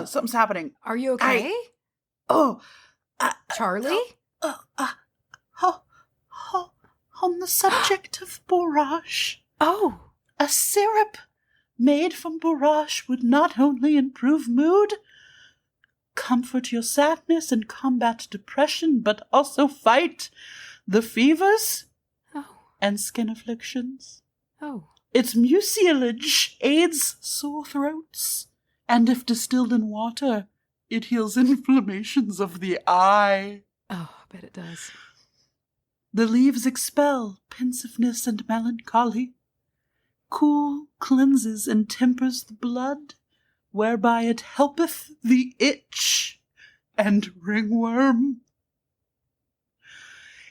something's happening. Are you okay? Charlie? On the subject of borage. Oh. A syrup made from borage would not only improve mood, comfort your sadness, and combat depression, but also fight the fevers and skin afflictions. Oh. Its mucilage aids sore throats. And if distilled in water, it heals inflammations of the eye. Oh, I bet it does. The leaves expel pensiveness and melancholy. Cool cleanses and tempers the blood, whereby it helpeth the itch and ringworm.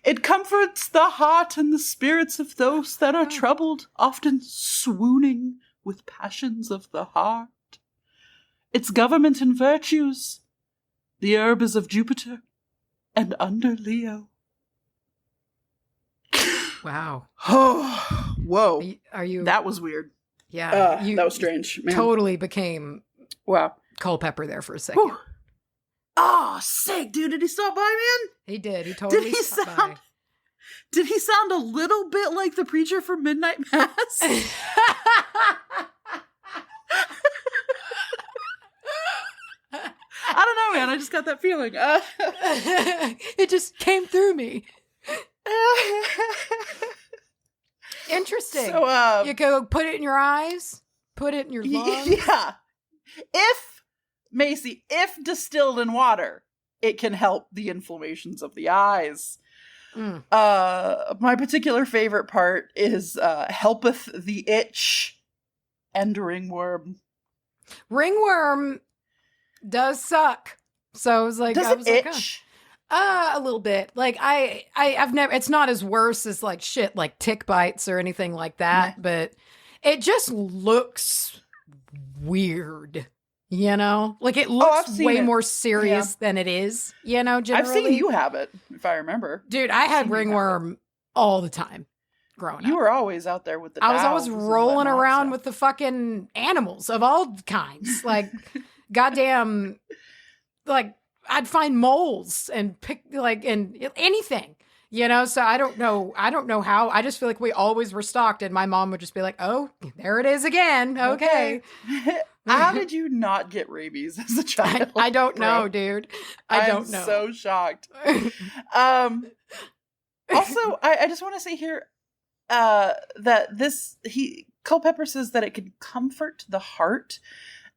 It comforts the heart and the spirits of those that are troubled, often swooning with passions of the heart. Its government and virtues. The herb is of Jupiter and under Leo. Wow. Oh, whoa. Are you? That was weird. Yeah. That was strange. Man. Totally became wow. Culpepper there for a second. Whew. Oh, sick, dude. Did he stop by, man? He did. He totally stopped by. Did he sound a little bit like the preacher from Midnight Mass? I don't know, man. I just got that feeling. It just came through me. Interesting. So, you go put it in your eyes, put it in your lungs. Yeah. If distilled in water, it can help the inflammations of the eyes. My particular favorite part is helpeth the itch and ringworm. Ringworm does suck. So I was like, Does it itch? A little bit. Like I've never, it's not as worse as like shit like tick bites or anything like that, but it just looks weird. You know, like it looks way more serious than it is, you know, generally. I've seen you have it, if I remember. Dude, I had ringworm all the time growing up. You were always out there with the I was always rolling around with the fucking animals of all kinds. Like, goddamn, like, I'd find moles and pick, like, and anything. You know, so I don't know how. I just feel like we always were stocked, and my mom would just be like, "Oh, there it is again." Okay. How did you not get rabies as a child? I don't know, dude. I don't know. I'm so shocked. Also, I just want to say here that Culpepper says that it can comfort the heart,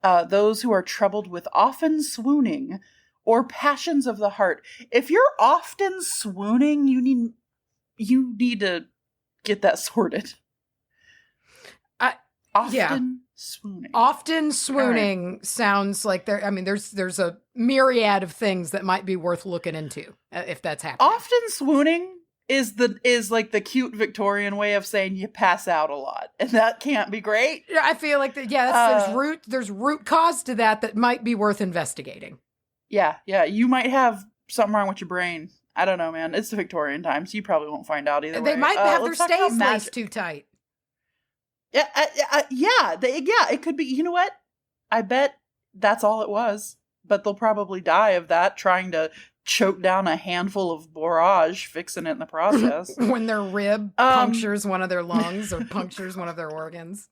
those who are troubled with often swooning or passions of the heart. If you're often swooning, you need to get that sorted. Often swooning sounds like there's a myriad of things that might be worth looking into if that's happening. Often swooning is like the cute Victorian way of saying you pass out a lot, and that can't be great. Yeah, I feel like there's root cause to that might be worth investigating. Yeah, you might have something wrong with your brain. I don't know, man. It's the Victorian times. You probably won't find out either way. They might have their stays laced too tight. Yeah, it could be. You know what? I bet that's all it was. But they'll probably die of that, trying to choke down a handful of borage, fixing it in the process. When their rib punctures one of their lungs or punctures one of their organs.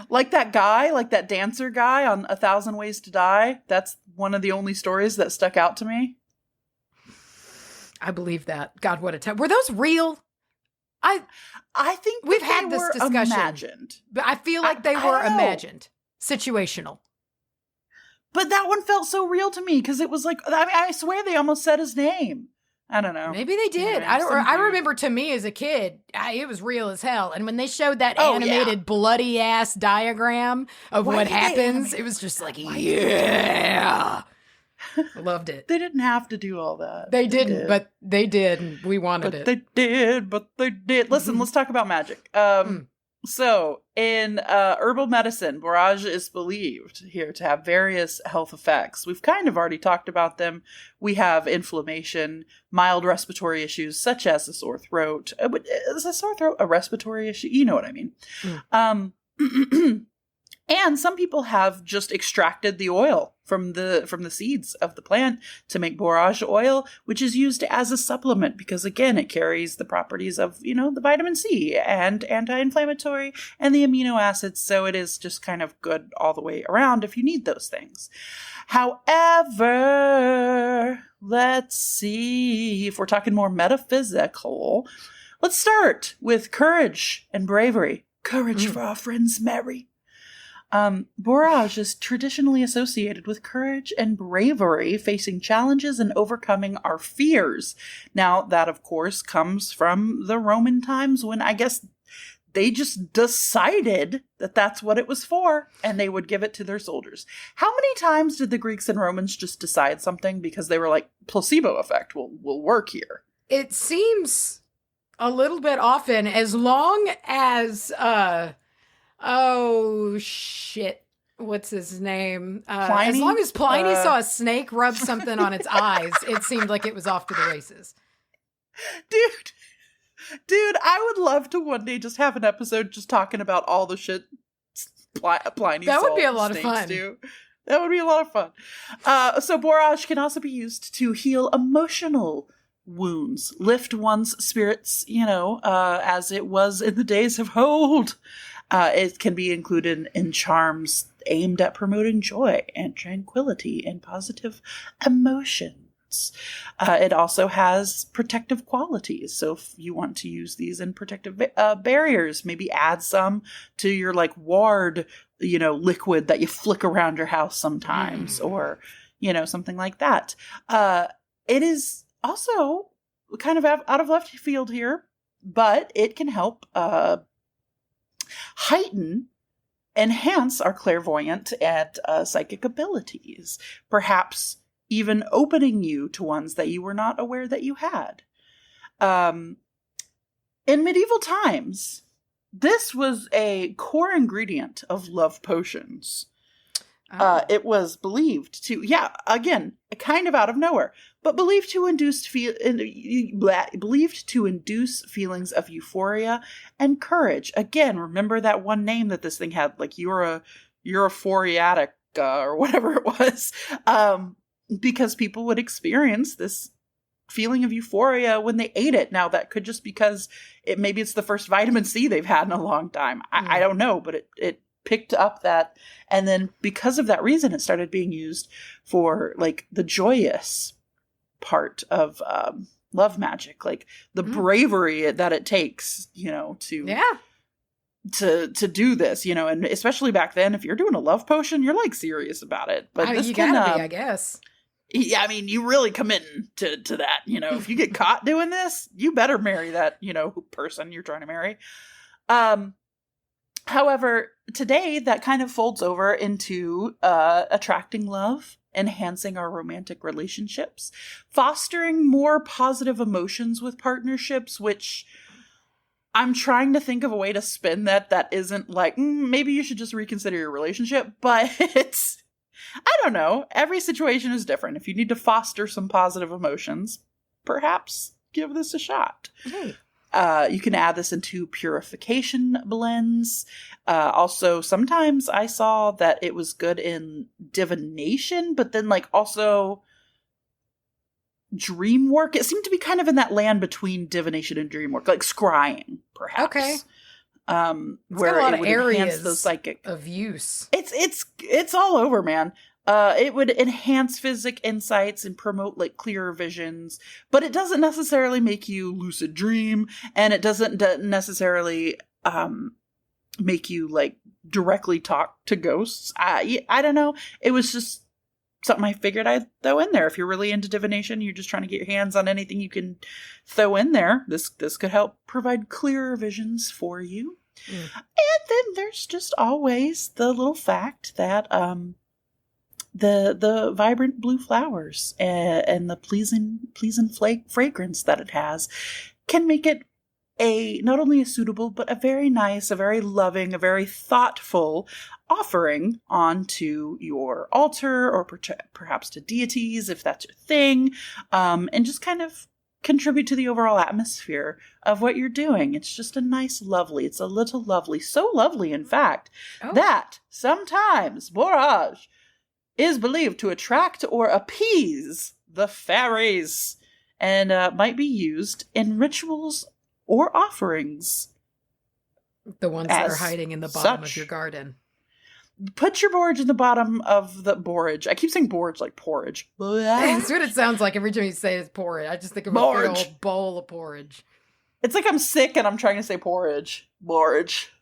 Like that dancer guy on 1,000 Ways to Die. That's one of the only stories that stuck out to me. I believe that. God, what a time. Were those real? I think we've had this discussion. Imagined. But I feel like they were imagined. Situational. But that one felt so real to me because it was like, I swear they almost said his name. I don't know. Maybe they did. I remember to me as a kid, it was real as hell. And when they showed that animated bloody ass diagram of what happens, it was just like, yeah. I loved it. They didn't have to do all that. They didn't, but they did. And we wanted it. They did. Listen, let's talk about magic. So, in herbal medicine, borage is believed here to have various health effects. We've kind of already talked about them. We have inflammation, mild respiratory issues, such as a sore throat. Is a sore throat a respiratory issue? You know what I mean. And some people have just extracted the oil from the seeds of the plant to make borage oil, which is used as a supplement because, again, it carries the properties of, the vitamin C and anti-inflammatory and the amino acids. So it is just kind of good all the way around if you need those things. However, let's see if we're talking more metaphysical. Let's start with courage and bravery. Courage for our friends Mary. Borage is traditionally associated with courage and bravery, facing challenges and overcoming our fears. Now, that, of course, comes from the Roman times when I guess they just decided that that's what it was for, and they would give it to their soldiers. How many times did the Greeks and Romans just decide something because they were like, placebo effect will work here? It seems a little bit often, as long as... oh, shit. What's his name? Pliny? As long as Pliny saw a snake rub something on its eyes, it seemed like it was off to the races. Dude, I would love to one day just have an episode just talking about all the shit Pliny saw. That would be a lot of fun. That would be a lot of fun. So borage can also be used to heal emotional wounds, lift one's spirits, as it was in the days of old. It can be included in charms aimed at promoting joy and tranquility and positive emotion. parts. It also has protective qualities. So if you want to use these in protective barriers, maybe add some to your like ward, liquid that you flick around your house sometimes, or, something like that. It is also kind of out of left field here, but it can help enhance our clairvoyant and psychic abilities, perhaps even opening you to ones that you were not aware that you had. In medieval times, this was a core ingredient of love potions. It was believed to, again, kind of out of nowhere, but believed to induce feelings of euphoria and courage. Again, remember that one name that this thing had, like euphoriatic or whatever it was, because people would experience this feeling of euphoria when they ate it. Now, that could just because maybe it's the first vitamin C they've had in a long time. I don't know, but it picked up that, and then because of that reason, it started being used for like the joyous part of love magic, like the bravery that it takes, to do this, and especially back then, if you're doing a love potion, you're like serious about it. But this you gotta be, I guess. Yeah, I mean, you really committing to that. If you get caught doing this, you better marry that person you're trying to marry. However, today that kind of folds over into attracting love, enhancing our romantic relationships, fostering more positive emotions with partnerships, which I'm trying to think of a way to spin that isn't like, maybe you should just reconsider your relationship, but I don't know. Every situation is different. If you need to foster some positive emotions, perhaps give this a shot. Hey. You can add this into purification blends. Also, sometimes I saw that it was good in divination, but then like also dream work. It seemed to be kind of in that land between divination and dream work, like scrying, perhaps. Okay. Where a lot it would of enhance areas the psychic of use. It's all over, man. It would enhance physic insights and promote like clearer visions, but it doesn't necessarily make you lucid dream, and it doesn't necessarily make you like directly talk to ghosts. I don't know. It was just something I figured I'd throw in there. If you're really into divination, you're just trying to get your hands on anything you can throw in there. This could help provide clearer visions for you. And then there's just always the little fact that the vibrant blue flowers and the pleasing fragrance that it has can make it not only a suitable, but a very nice, a very loving, a very thoughtful offering onto your altar, or perhaps to deities, if that's your thing, and just kind of contribute to the overall atmosphere of what you're doing. It's just a nice lovely. It's a little lovely. So lovely, in fact, that sometimes borage is believed to attract or appease the fairies, and might be used in rituals or offerings. The ones that are hiding in the bottom of your garden. Put your borage in the bottom of the borage. I keep saying borage like porridge. That's what it sounds like every time you say it's porridge. I just think of a big old bowl of porridge. It's like I'm sick and I'm trying to say porridge. Borage.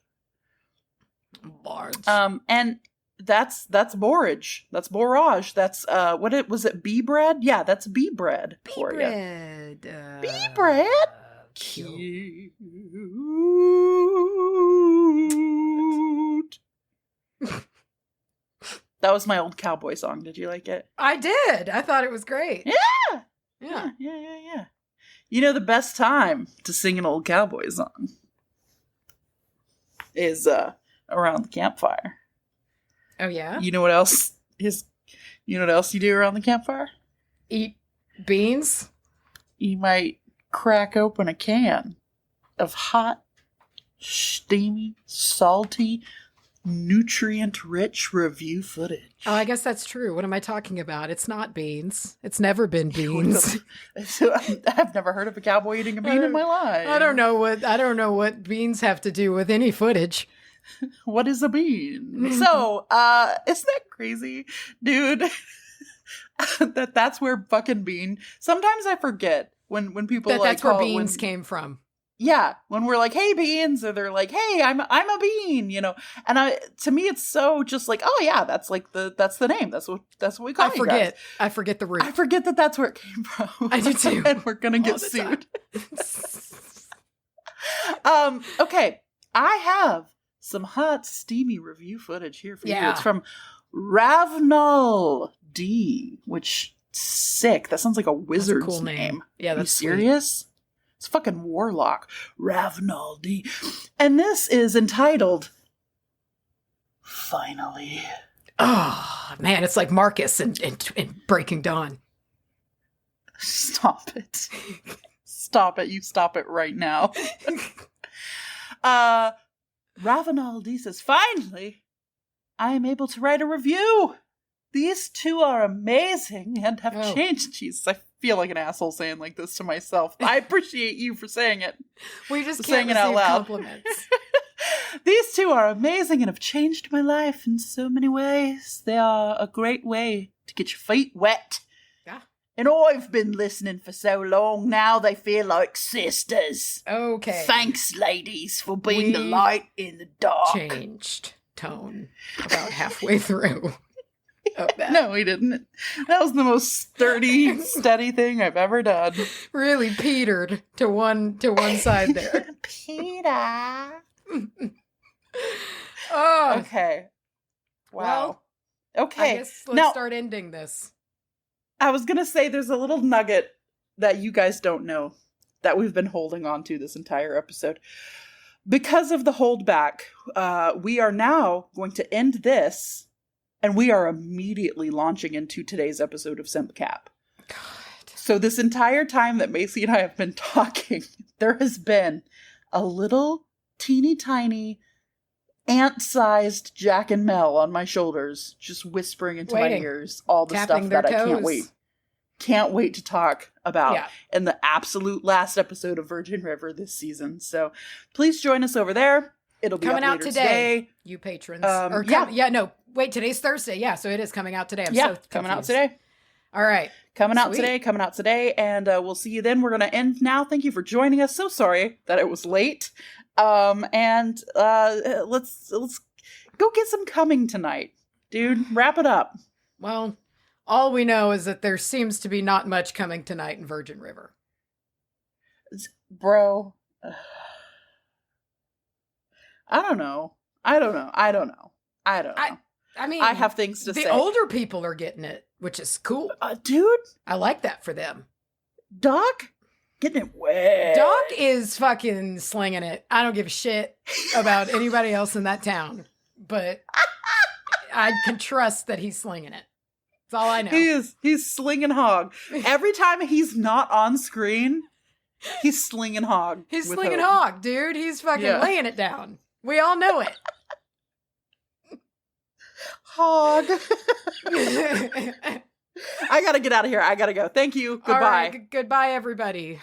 And that's borage. That's borage. That's was it bee bread? Yeah, that's bee bread for you. Bee bread. Cute. That was my old cowboy song. Did you like it? I did. I thought it was great. Yeah. The best time to sing an old cowboy song is around the campfire. Oh yeah? You know what else you do around the campfire? Eat beans? You might crack open a can of hot, steamy, salty, nutrient-rich review footage. Oh, I guess that's true. What am I talking about? It's not beans. It's never been beans. I've never heard of a cowboy eating a bean in my life. I don't know what beans have to do with any footage. What is a bean? So, isn't that crazy, dude? That's where fucking bean. Sometimes I forget when people that's where beans came from. Yeah, when we're like, "Hey, beans," or they're like, "Hey, I'm a bean," you know. And to me, it's so just like, oh yeah, that's the name. That's what we call. I forget the root. I forget that that's where it came from. I do too. And we're gonna get sued. Okay, I have some hot, steamy review footage here for you. It's from Ravnal D, which sick. That sounds like a wizard's cool name. Yeah, that's you serious? It's fucking warlock. Ravnal D. And this is entitled Finally. Oh, man, it's like Marcus in Breaking Dawn. Stop it. Stop it. You stop it right now. Ravnal D says, finally, I am able to write a review. These two are amazing and have changed. Jesus, I feel like an asshole saying like this to myself. I appreciate you for saying it. We just can't receive compliments. These two are amazing and have changed my life in so many ways. They are a great way to get your feet wet. Yeah. And I've been listening for so long now they feel like sisters. Okay. Thanks, ladies, for being the light in the dark. Changed tone about halfway through. No, we didn't. That was the most sturdy, steady thing I've ever done. Really petered to one side there. Peter. Oh. Okay. Wow. Well, okay. I guess let's start ending this. I was going to say there's a little nugget that you guys don't know that we've been holding on to this entire episode. Because of the holdback, we are now going to end this. And we are immediately launching into today's episode of SimpCap. God. So this entire time that Macy and I have been talking, there has been a little teeny tiny ant-sized Jack and Mel on my shoulders, just whispering into my ears all the stuff that I can't wait to talk about in the absolute last episode of Virgin River this season. So please join us over there. It'll be coming up out later today, you patrons. Wait, today's Thursday. Yeah, so it is coming out today. Coming out today. All right. Coming out today, and we'll see you then. We're going to end now. Thank you for joining us. So sorry that it was late. And let's go get some coming tonight. Dude, wrap it up. Well, all we know is that there seems to be not much coming tonight in Virgin River. Bro. I don't know. I mean, I have things to say. The older people are getting it, which is cool. Dude. I like that for them. Doc, getting it wet. Doc is fucking slinging it. I don't give a shit about anybody else in that town, but I can trust that he's slinging it. That's all I know. He's slinging hog. Every time he's not on screen, he's slinging hog. He's slinging hog, dude. He's fucking laying it down. We all know it. Hog. I gotta get out of here. I gotta go. Thank you. Goodbye. All right, goodbye, everybody.